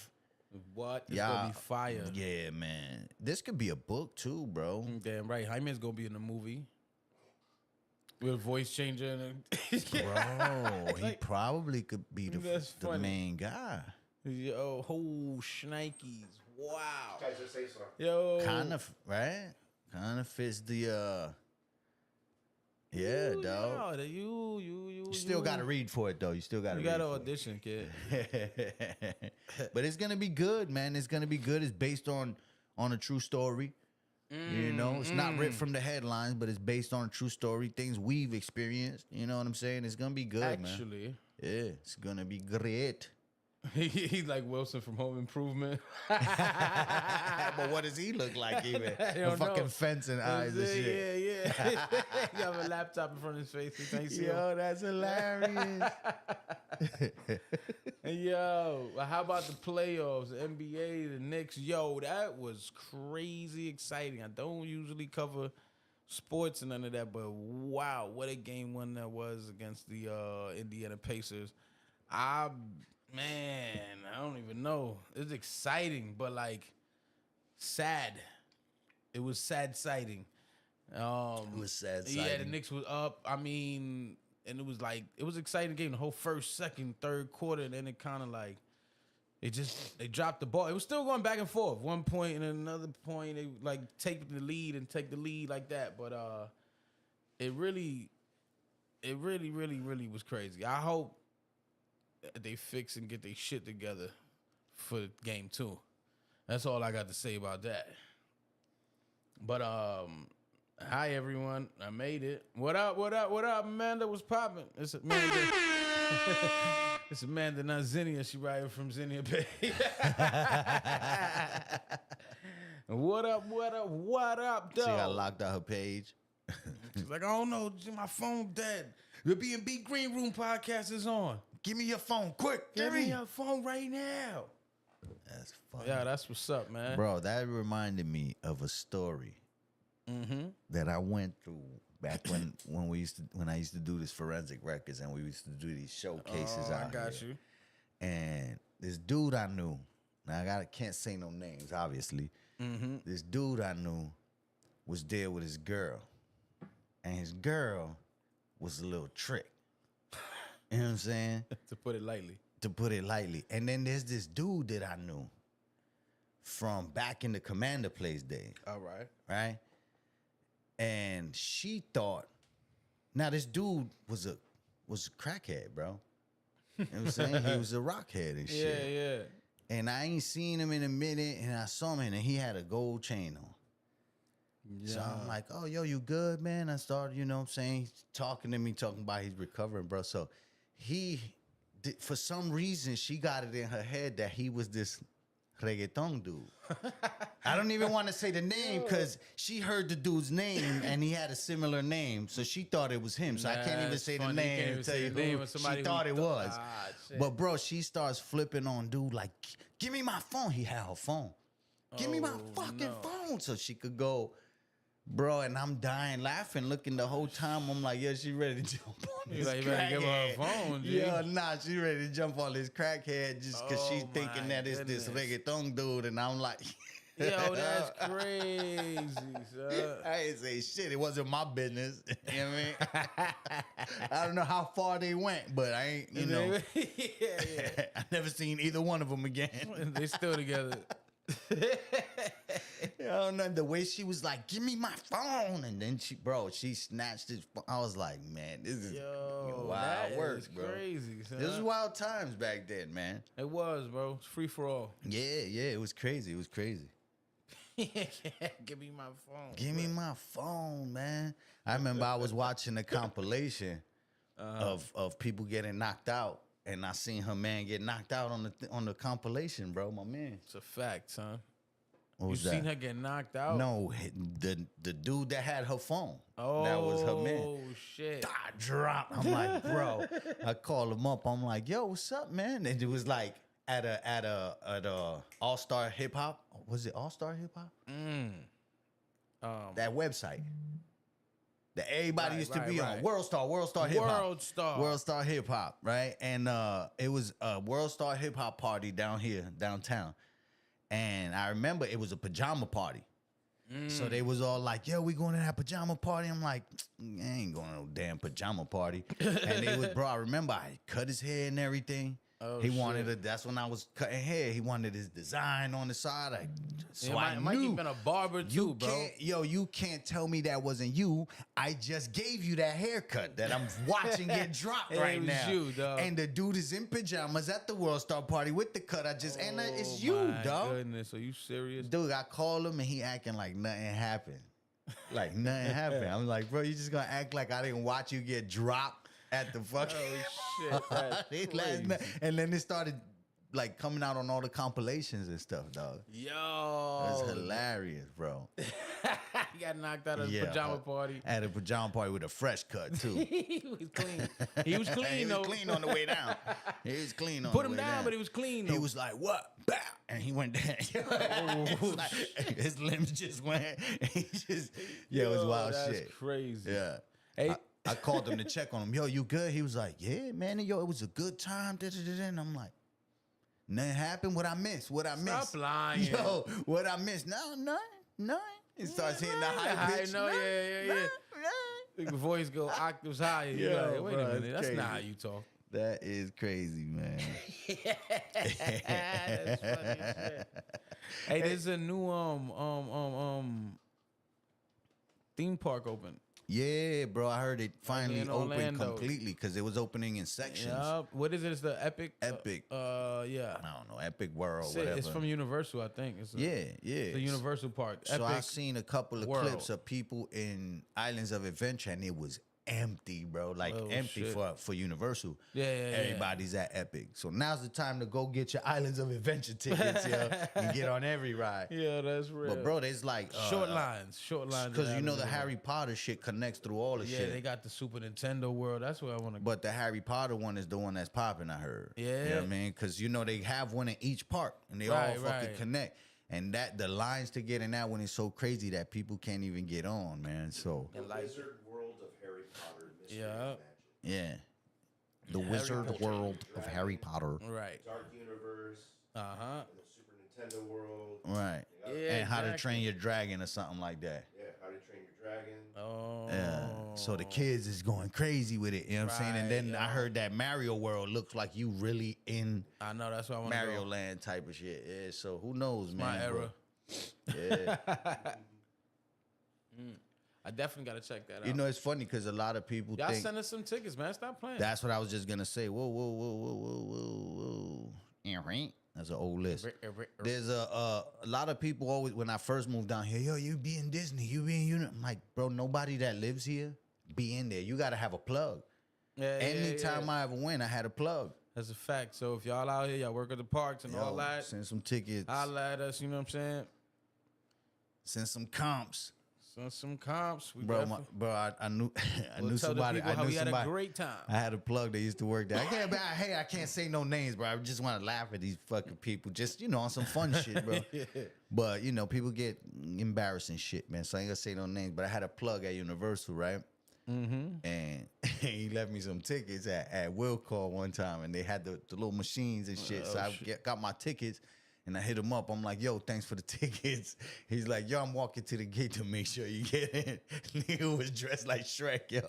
What? It's gonna be fire. Yeah, man. This could be a book too, bro. Damn right. Jaime's gonna be in the movie. With a voice changer. Bro, he probably could be the funny. main guy. Yo, shnikes. Wow. Guys, just say so. Yo. Kind of, right? Kind of fits the, yeah, Ooh, dog. yo, you Still got to read for it, though. You still got to You read got to for it. audition, kid. But it's going to be good, man. It's going to be good. It's based on a true story. You know, it's not ripped from the headlines, but it's based on a true story, things we've experienced. You know what I'm saying? It's going to be good, man. Actually. Yeah, it's going to be great. He's like Wilson from Home Improvement. But what does he look like even? The don't fucking know. fencing eyes and shit. Yeah. You have a laptop in front of his face. He thinks Yo, that's hilarious. Yo, how about the playoffs, the NBA, the Knicks? Yo, that was crazy exciting. I don't usually cover sports and none of that, but wow, what a game one that was against the Indiana Pacers. I don't even know. It's exciting, but like sad. It was sad sighting. It was sad Yeah, the sighting. Knicks was up. I mean, and it was exciting game the whole first, second, third quarter, and then it kind of like they dropped the ball. It was still going back and forth. One point and another point, they like take the lead and take the lead like that. But it really was crazy. I hope they fix and get their shit together for game 2. That's all I got to say about that. But hi everyone, I made it. What up? Amanda was popping. It's Amanda. It's Amanda, not Zinnia. She writing from Zinnia Bay. What up, She dog? got locked out her page. She's like, I don't know, my phone dead. The BMB Greenroom podcast is on. Give me your phone, quick. Give me your phone right now. That's funny. Yeah, that's what's up, man. Bro, that reminded me of a story that I went through back when I used to do this forensic records and we used to do these showcases out I got here. you. And this dude I knew, now I can't say no names, obviously. This dude I knew was there with his girl. And his girl was a little trick. You know what I'm saying? To put it lightly. To put it lightly. And then there's this dude that I knew from back in the Commander Place day, All right. right? And she thought, now this dude was a crackhead, bro. You know what I'm saying? He was a rockhead and shit. Yeah. And I ain't seen him in a minute, and I saw him, and he had a gold chain on. So I'm like, oh, yo, you good, man? I started, you know what I'm saying, he's talking to me, talking about he's recovering, bro. So for some reason, she got it in her head that he was this reggaeton dude. I don't even want to say the name because she heard the dude's name and he had a similar name, so she thought it was him. So I can't even say the name and tell you who she thought it was. But bro, she starts flipping on dude like, give me my phone. He had her phone. Give me my fucking phone so she could go. Bro, and I'm dying laughing, looking the whole time. I'm like, yeah, she ready to jump on this like, you better give her her crackhead. phone, G. Yeah, nah, she ready to jump on this crackhead just because she's thinking that it's this reggaeton dude. And I'm like, Yo, that's crazy, son. I ain't say shit. It wasn't my business. You know what I mean? I don't know how far they went, but I ain't, you know. yeah. I never seen either one of them again. They still together. You know, and the way she was like, give me my phone. And then she snatched his phone. I was like, man, this is wild that work, is bro. crazy, son. This was wild times back then, man. It was, bro. It's free for all. Yeah, it was crazy. It was crazy. Give me my phone. Give me my phone, man. I remember I was watching a compilation of people getting knocked out, and I seen her man get knocked out on the compilation, bro. My man. It's a fact, son. What was You seen that? her get knocked out? No, the dude that had her phone. Oh, that was her man. Oh shit. I dropped. I'm like, bro. I called him up. I'm like, yo, what's up, man? And it was like at a All Star Hip Hop. Was it All Star Hip Hop? That website that everybody used to be on. World Star Hip Hop. World Star Hip Hop, right? And it was a World Star Hip Hop party down here, downtown. And I remember it was a pajama party. So they was all like, yo, we going to that pajama party. I'm like, I ain't going to no damn pajama party. And they was, bro, I remember I cut his hair and everything. Oh, he wanted it. That's when I was cutting hair. He wanted his design on the side. So I knew. Mikey been a barber too, bro. You can't tell me that wasn't you. I just gave you that haircut that I'm watching get dropped right it was now. you, dog. And the dude is in pajamas at the World Star party with the cut. And it's you, my dog. Goodness, are you serious? Dude, I called him and he acting like nothing happened. Like nothing happened. I'm like, bro, you just gonna act like I didn't watch you get dropped at the fucking Oh shit, that's crazy. And then it started like coming out on all the compilations and stuff, dog. Yo, That's hilarious, bro. he got knocked out of the pajama party. At a pajama party with a fresh cut too. He was clean. He was clean. He though. was clean on the way down. He was clean on Put the him way down, but he was clean. Though. He was like, what? Bow! And he went down. It's like, his limbs just went. He just, it was wild that's shit. Crazy. Yeah. Hey. I called him to check on him. Yo, you good? He was like, yeah, man. Yo, it was a good time. And I'm like, nothing happened. What I missed? Stop lying. Yo, what I missed? No, nothing. He starts hitting the high pitch. No, yeah. The voice go octaves higher. You're like, wait a minute, that's not how you talk. That is crazy, man. That's funny as shit. Hey, there's a new theme park open. Yeah, bro. I heard it finally in opened Orlando. completely because it was opening in sections. Yeah. What is it? It's the Epic. Epic. Yeah. I don't know, Epic World, It's whatever. from Universal, I think. It's yeah. the Universal Park. So Epic I seen a couple of World. clips of people in Islands of Adventure, and it was empty, bro. Like Oh, empty shit. for Universal. Yeah. Everybody's at Epic. So now's the time to go get your Islands of Adventure tickets, yo, and get on every ride. Yeah, that's real. But bro, there's like short lines. because you know the Harry Potter shit connects through all the Yeah, shit. they got the Super Nintendo World. That's where I want to go. But the Harry Potter one is the one that's popping, I heard. Yeah. You know what I mean? Because, you know, they have one in each park, and they all fucking right. connect. And the lines to get in that one is so crazy that people can't even get on, man. So, The Wizard World of Harry Potter Mystery Yeah. and Magic. yeah. The Wizard World of Harry Potter. Right. Dark Universe. Uh-huh. And the Super Nintendo World. Right. Yeah, And How to exactly. Train Your Dragon or something like that. Yeah, How to Train Your Dragon. Oh. Yeah. So the kids is going crazy with it. You know what I'm saying? And then Right, I yo. heard that Mario World looks like you really in I know, that's why I want to Mario go. Land type of shit. Yeah. So who knows, man? My bro. era. Yeah. I definitely got to check that out. You know, it's funny because a lot of people Y'all think send us some tickets, man. Stop playing. that's what I was just gonna say. Whoa. That's an old list. There's a lot of people always when I first moved down here. Yo, you be in Disney, you be in I'm like, bro, nobody that lives here be in there. You gotta have a plug. Anytime I ever went, I had a plug. That's a fact. So if y'all out here, y'all work at the parks and all Yo, that, send some tickets. holla at us. You know what I'm saying? Send some comps. Send some comps. We Bro, definitely- I knew we'll knew tell somebody. the people I how knew we had a somebody. great time. I had a plug that used to work there. I can't say no names, bro. I just want to laugh at these fucking people. Just, you know, on some fun shit, bro. But, you know, people get embarrassing shit, man. So I ain't gonna say no names. But I had a plug at Universal, right? Mm-hmm. And he left me some tickets at Will Call one time, and they had the little machines and shit. So I got my tickets. And I hit him up. I'm like, yo, thanks for the tickets. He's like, yo, I'm walking to the gate to make sure you get in. Nigga was dressed like Shrek, yo.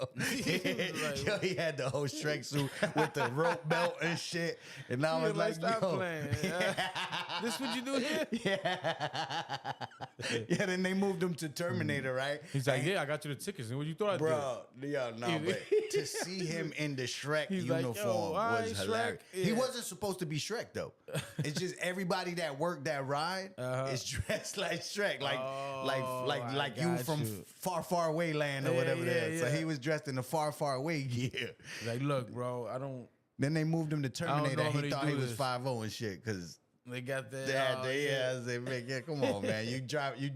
Yo, he had the whole Shrek suit with the rope belt and shit. And I was like, stop yo. playing. This what you do here? Yeah, then they moved him to Terminator, right? He's like, yeah, I got you the tickets. And what you thought I did? Bro, yeah, no, but to see him in the Shrek He's like, yo, uniform all right, was Shrek. hilarious. Yeah. He wasn't supposed to be Shrek, though. It's just everybody that that worked that ride is dressed like Shrek, like you from far away land or whatever that is. So he was dressed in the far away gear. Like, look, bro, I don't. Then they moved him to Terminator. He thought he was this. 5-0 and shit because. They got that. I say, man, yeah, come on, man.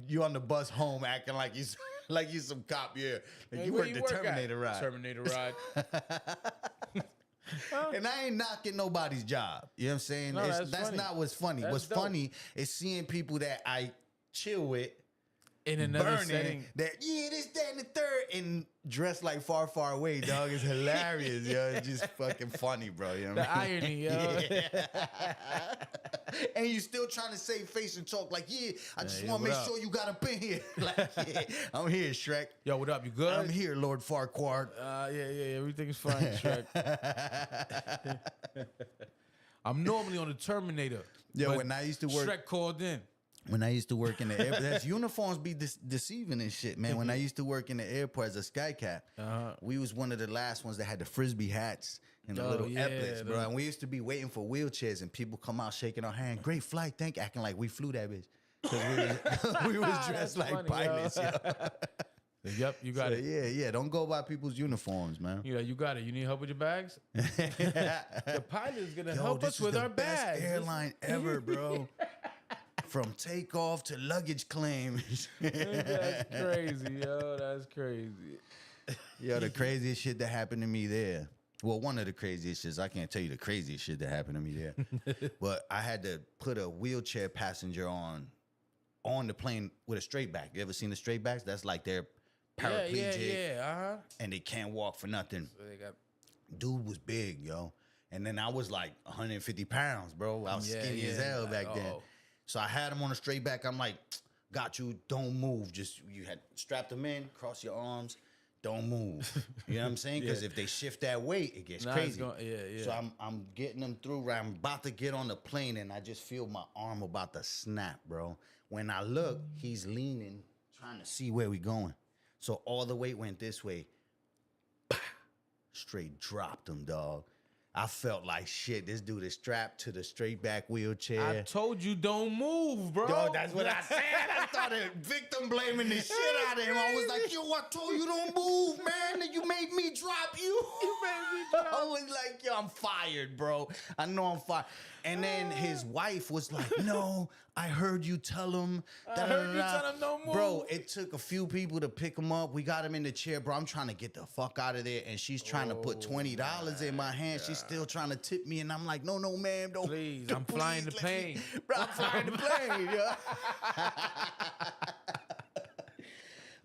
You on the bus home acting like you some cop, yeah. Like Hey, you where work the work Terminator at? ride. Terminator ride. And I ain't knocking nobody's job. You know what I'm saying? No, that's funny. not what's funny. That's What's dope. funny is seeing people that I chill with In another burning setting. that, this, that, and the third, and dressed like far away, dog. It's hilarious, yo. It's just fucking funny, bro. You know what The I mean? irony, yo. And you still trying to save face and talk like, I just want to what make up? sure you got up in here. Like, I'm here, Shrek. Yo, what up? You good? I'm here, Lord Farquaad. Yeah. Everything's fine, Shrek. I'm normally on the Terminator. Yo, but when I used to work, Shrek called in. when I used to work in the airport, that's uniforms be deceiving and shit, man. When I used to work in the airport as a sky cap, we was one of the last ones that had the Frisbee hats and the little epaulets, bro. And we used to be waiting for wheelchairs and people come out shaking our hand. Great flight, thank you. Acting like we flew that bitch. Because we was dressed like funny, pilots, yo. Yep, you got So, it. yeah. Don't go by people's uniforms, man. Yeah, you got it. You need help with your bags? The pilot is gonna help this us is with the our best bags. airline ever, bro. From takeoff to luggage claims. That's crazy, yo. That's crazy. Yo, the craziest shit that happened to me there. Well, one of the craziest shits. I can't tell you the craziest shit that happened to me there. But I had to put a wheelchair passenger on the plane with a straight back. You ever seen the straight backs? That's like they're paraplegic. Yeah. And they can't walk for nothing. So they got Dude was big, yo. And then I was like 150 pounds, bro. I was skinny as hell back then. So I had him on a straight back. I'm like, got you, don't move. Just, you had strapped him in, cross your arms, don't move. You know what I'm saying? Because if they shift that weight, it gets crazy. So I'm getting them through, right? I'm about to get on the plane, and I just feel my arm about to snap, bro. When I look, he's leaning, trying to see where we going. So all the weight went this way. Straight dropped him, dog. I felt like shit. This dude is strapped to the straight back wheelchair. I told you don't move, bro. Yo, that's what I said. I started victim blaming the shit out of him. I was like, yo, I told you don't move, man. You made me drop you. You made me drop. I was like, yo, I'm fired, bro. I know I'm fired. And then his wife was like, no, I heard you tell him. I heard you tell him don't move. Bro, it took a few people to pick him up. We got him in the chair, bro. I'm trying to get the fuck out of there. And she's trying to put $20 in my hand. She's still trying to tip me. And I'm like, no, ma'am, don't. Please, I'm flying the let me- plane. Bro, I'm flying the plane, yo.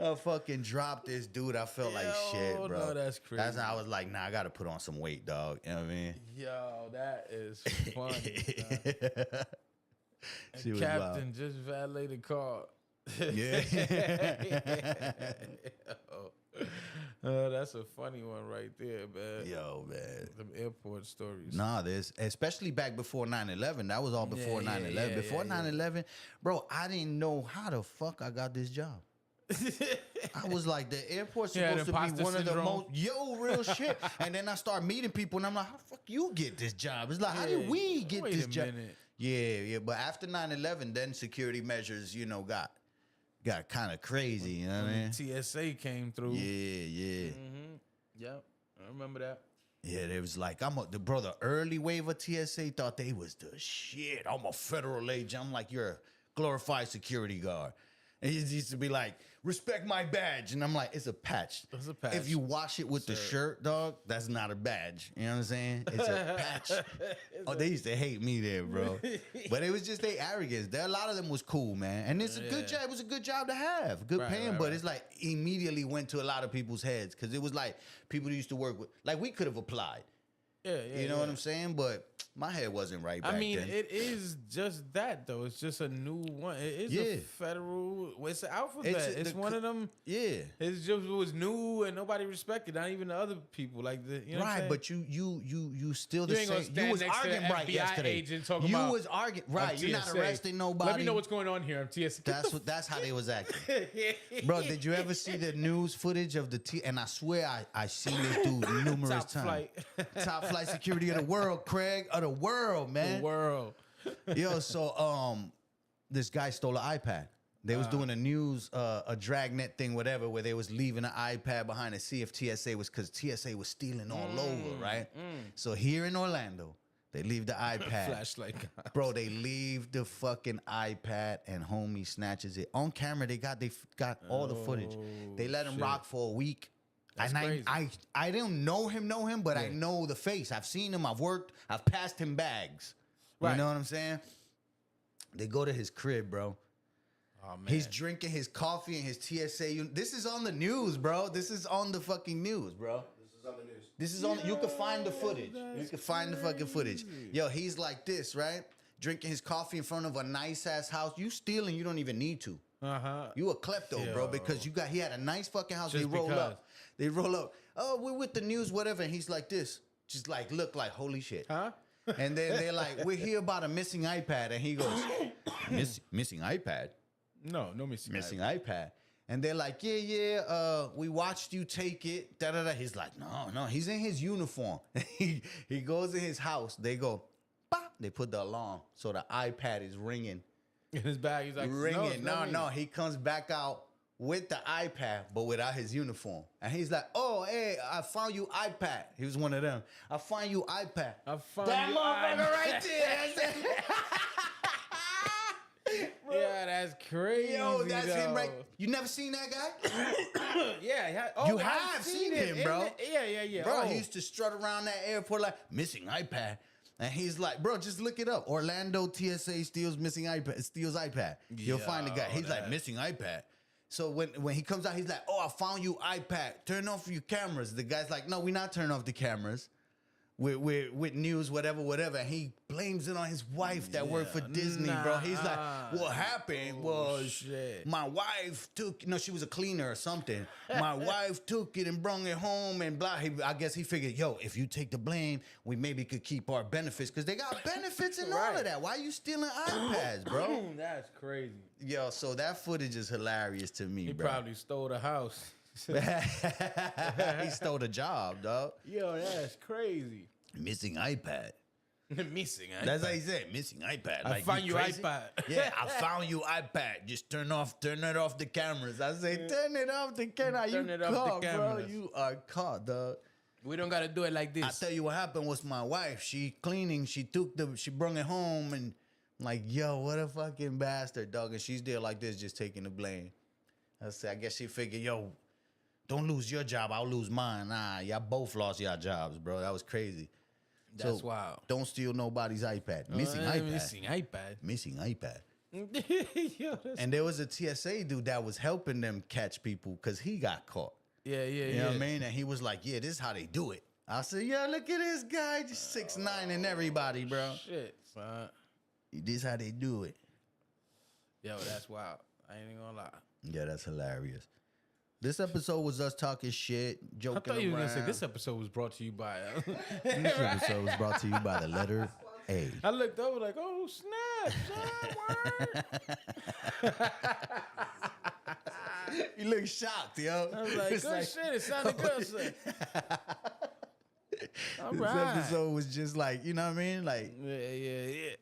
I fucking dropped this dude. I felt like shit, bro. No, that's crazy. That's how I was like, nah, I got to put on some weight, dog. You know what I mean? Yo, that is funny. She was Captain just valeted car. Yeah. Oh, that's a funny one right there, man. Yo, man. Them airport stories. Nah, this, especially back before 9/11. That was all before 9/11. Before 9/11, bro, I didn't know how the fuck I got this job. I was like, the airport's Yeah, supposed to be imposter one of the syndrome. most, real shit. And then I start meeting people, and I'm like, how the fuck you get this job? It's like, how did we get Wait this a job? minute. Yeah. But after 9/11, then security measures, got kind of crazy. You know what I mean? TSA came through. Yeah. Yep, I remember that. Yeah, they was like, the early wave of TSA thought they was the shit. I'm a federal agent. I'm like, you're a glorified security guard. And he used to be like, respect my badge. And I'm like, it's a patch. It's a patch. If you wash it with the shirt, dog, that's not a badge. You know what I'm saying? It's a patch. They used to hate me there, bro. But it was just their arrogance. A lot of them was cool, man. And it's a good job. It was a good job to have. Good paying. But it's like immediately went to a lot of people's heads. Because it was like people who used to work with, like we could have applied. You know what I'm saying? But my head wasn't right back then. It is just that, though. It's just a new one. It is a federal. It's an alphabet. It's one of them. Yeah. It's just it was new and nobody respected. Not even the other people. Like the you know what I'm saying? But you still the You ain't gonna same. stand You was next to the arguing right FBI yesterday. agent talking you about, was arguing right. I'm You're not TSA. arresting nobody. Let me know what's going on here. I'm TSA. That's how they was acting. Bro, did you ever see the news footage of the And I swear I seen this dude numerous times. Top flight. Top flight security of the world, Craig, of the world, man. The world. Yo, so this guy stole an iPad. They was doing a news, a dragnet thing, whatever, where they was leaving an iPad behind to see if TSA was, because TSA was stealing all over, right? So here in Orlando, they leave the iPad. Flashlight guy. Bro, they leave the fucking iPad and homie snatches it. On camera, they got all the footage. They let him shit. rock for a week. That's and crazy. I didn't know him, but I know the face. I've seen him, I've passed him bags. Right. You know what I'm saying? They go to his crib, bro. Oh, man. He's drinking his coffee and his TSA. This is on the news, bro. This is on the fucking news, bro. This is on the news. This is on. You can find the footage. You can find the fucking footage. Yo, he's like this, right? Drinking his coffee in front of a nice ass house. You stealing? You don't even need to. You a klepto, bro, because he had a nice fucking house. Just They roll up. Oh, we're with the news, whatever. And he's like this, just like look like holy shit. Huh? And then they're like, we're here about a missing iPad, and he goes, missing iPad. No missing. Missing iPad. And they're like, yeah, we watched you take it. Da da da. He's like, no, he's in his uniform. he goes in his house. They go, bah! They put the alarm, so the iPad is ringing. In his bag, he's like, Ringing. No, No. He comes back out with the iPad, but without his uniform. And he's like, oh, hey, I found you iPad. He was one of them. I find you iPad. I found That you motherfucker iPad. right there. Yeah, that's crazy. Yo, that's him though. right. You never seen that guy? Yeah. You I've have seen him, in bro. Yeah. Bro, Oh. he used to strut around that airport like, missing iPad. And he's like, bro, just look it up. Orlando TSA steals iPad. You'll find the guy. He's like, missing iPad. So when he comes out, he's like, oh, I found you iPad. Turn off your cameras. The guy's like, no, we're not turning off the cameras. We're with news, whatever. And he blames it on his wife that worked for Disney, bro. He's like, what happened was my wife she was a cleaner or something. My wife took it and brung it home and blah. I guess he figured, yo, if you take the blame, we maybe could keep our benefits because they got benefits and all of that. Why you stealing iPads, bro? That's crazy. Yo, so that footage is hilarious to me, He bro. probably stole the house. He stole the job, dog. Yo, that's crazy. Missing iPad. Missing iPad. That's how he said, missing iPad. I Like, found you crazy? iPad. Yeah, I found you iPad. Just turn it off the cameras. I say, turn it off the camera. Turn You it off the caught, bro. cameras. You are caught, dog. We don't gotta do it like this. I tell you what happened was my wife. She cleaning. She brung it home and I'm like, yo, what a fucking bastard, dog. And she's there like this, just taking the blame. I guess she figured, yo, don't lose your job. I'll lose mine. Nah, y'all both lost your jobs, bro. That was crazy. That's So, wild. Don't steal nobody's iPad. Missing iPad. Missing iPad. Missing iPad. Yo, that's And there was a TSA dude that was helping them catch people because he got caught. yeah. You know what I mean? And he was like, yeah, this is how they do it. I said, yeah, look at this guy, just 6'9" and everybody, bro. Shit, son. This is how they do it. Yo, that's wild. I ain't even gonna lie. Yeah, that's hilarious. This episode was us talking shit, joking I thought you were gonna say around. this episode was brought to you by. This episode was brought to you by the letter A. I looked over like, oh snap, son, word. You look shocked, yo. I was like, It's good shit. It sounded good. Son. All This right. episode was just like, you know what I mean? Like, Yeah.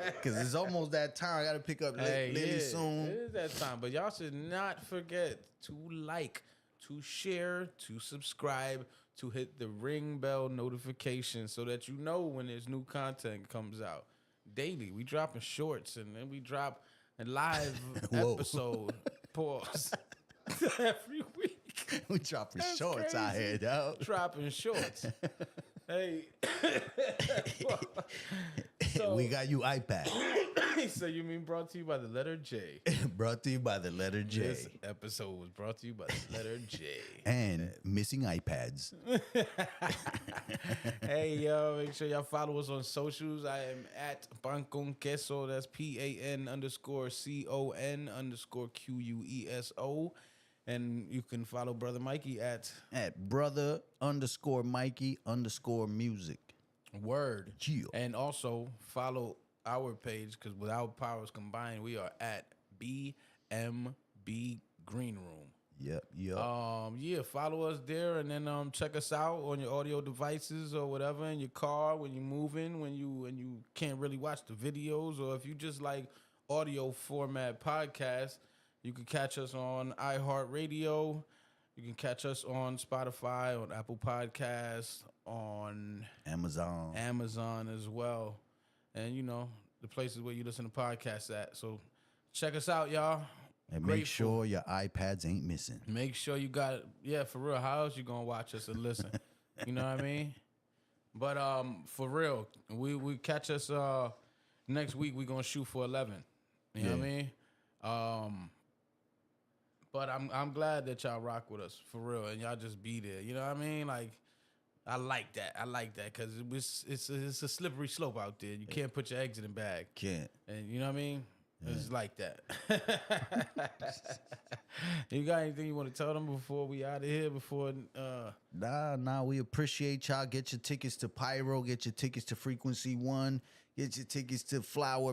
because it's almost that time. I got to pick up Lily soon. It is that time. But y'all should not forget to like, to share, to subscribe, to hit the ring bell notification so that you know when there's new content comes out. Daily. We dropping shorts and then we drop a live Whoa. episode. Pause. Every week. We dropping That's shorts out crazy. here, dog. Dropping shorts. Hey. So, We got you iPad. so you mean brought to you by the letter J? Brought to you by the letter J. This episode was brought to you by the letter J. And missing iPads. Hey, yo, make sure y'all follow us on socials. I am at Pan Con Queso. That's PAN_CON_QUESO. And you can follow Brother Mikey at At brother_Mikey_music. Word. Yeah. And also follow our page because with our powers combined, we are at BMB Greenroom. Yep. Yeah, follow us there, and then check us out on your audio devices or whatever, in your car when you're moving, when you can't really watch the videos, or if you just like audio format podcasts, you can catch us on iHeartRadio. You can catch us on Spotify, on Apple Podcasts, on Amazon as well, and the places where you listen to podcasts at. So check us out, y'all. And make sure your iPads ain't missing. Make sure you got for real. How else you gonna watch us and listen? You know what I mean? But for real, we catch us next week. We gonna shoot for 11. You know what I mean? But I'm glad that y'all rock with us for real, and y'all just be there. You know what I mean? Like, I like that. Because it's a slippery slope out there. You can't put your eggs in a bag. Can't. And you know what I mean? It's like that. You got anything you want to tell them before we out of here? Nah. We appreciate y'all. Get your tickets to Pyro. Get your tickets to Frequency One. Get your tickets to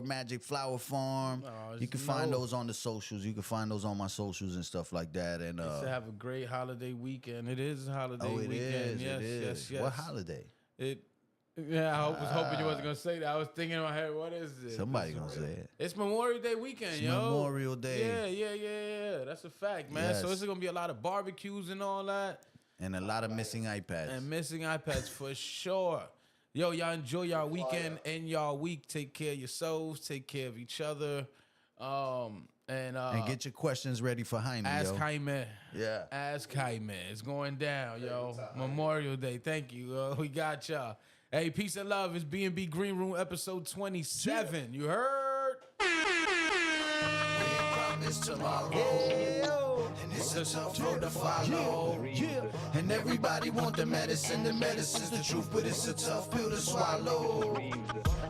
Magic Flower Farm. You can find those on the socials. You can find those on my socials and stuff like that. And to have a great holiday weekend. It is a holiday weekend. Yes. What holiday? I was hoping you wasn't gonna say that. I was thinking in my head, what is this? Somebody gonna say it. It's Memorial Day weekend, it's Memorial Day. Yeah. That's a fact, man. Yes. So it's gonna be a lot of barbecues and all that. And a lot of missing iPads. For sure. Yo, y'all enjoy y'all weekend and y'all week. Take care of yourselves. Take care of each other. And get your questions ready for Jaime. Ask Jaime. Yeah. Ask Jaime. It's going down, yo. Memorial Day. Thank you. We got y'all. Hey, peace and love. It's BMB Greenroom episode 27. You heard? Promise tomorrow, and it's a tough road to follow. And everybody want the medicine's the truth, but it's a tough pill to swallow.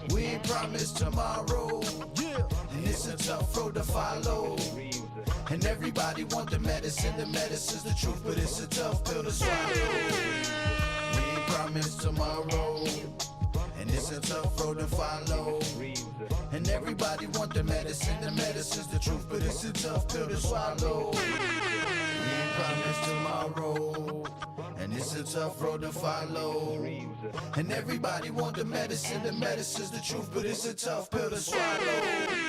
We ain't promised tomorrow, and it's a tough road to follow. And everybody want the medicine's the truth, but it's a tough pill to swallow. We ain't promised tomorrow, and it's a tough road to follow. And everybody want the medicine's the truth, but it's a tough pill to swallow. We ain't promised tomorrow, and it's a tough road to follow. And everybody want the medicine's the truth, but it's a tough pill to swallow.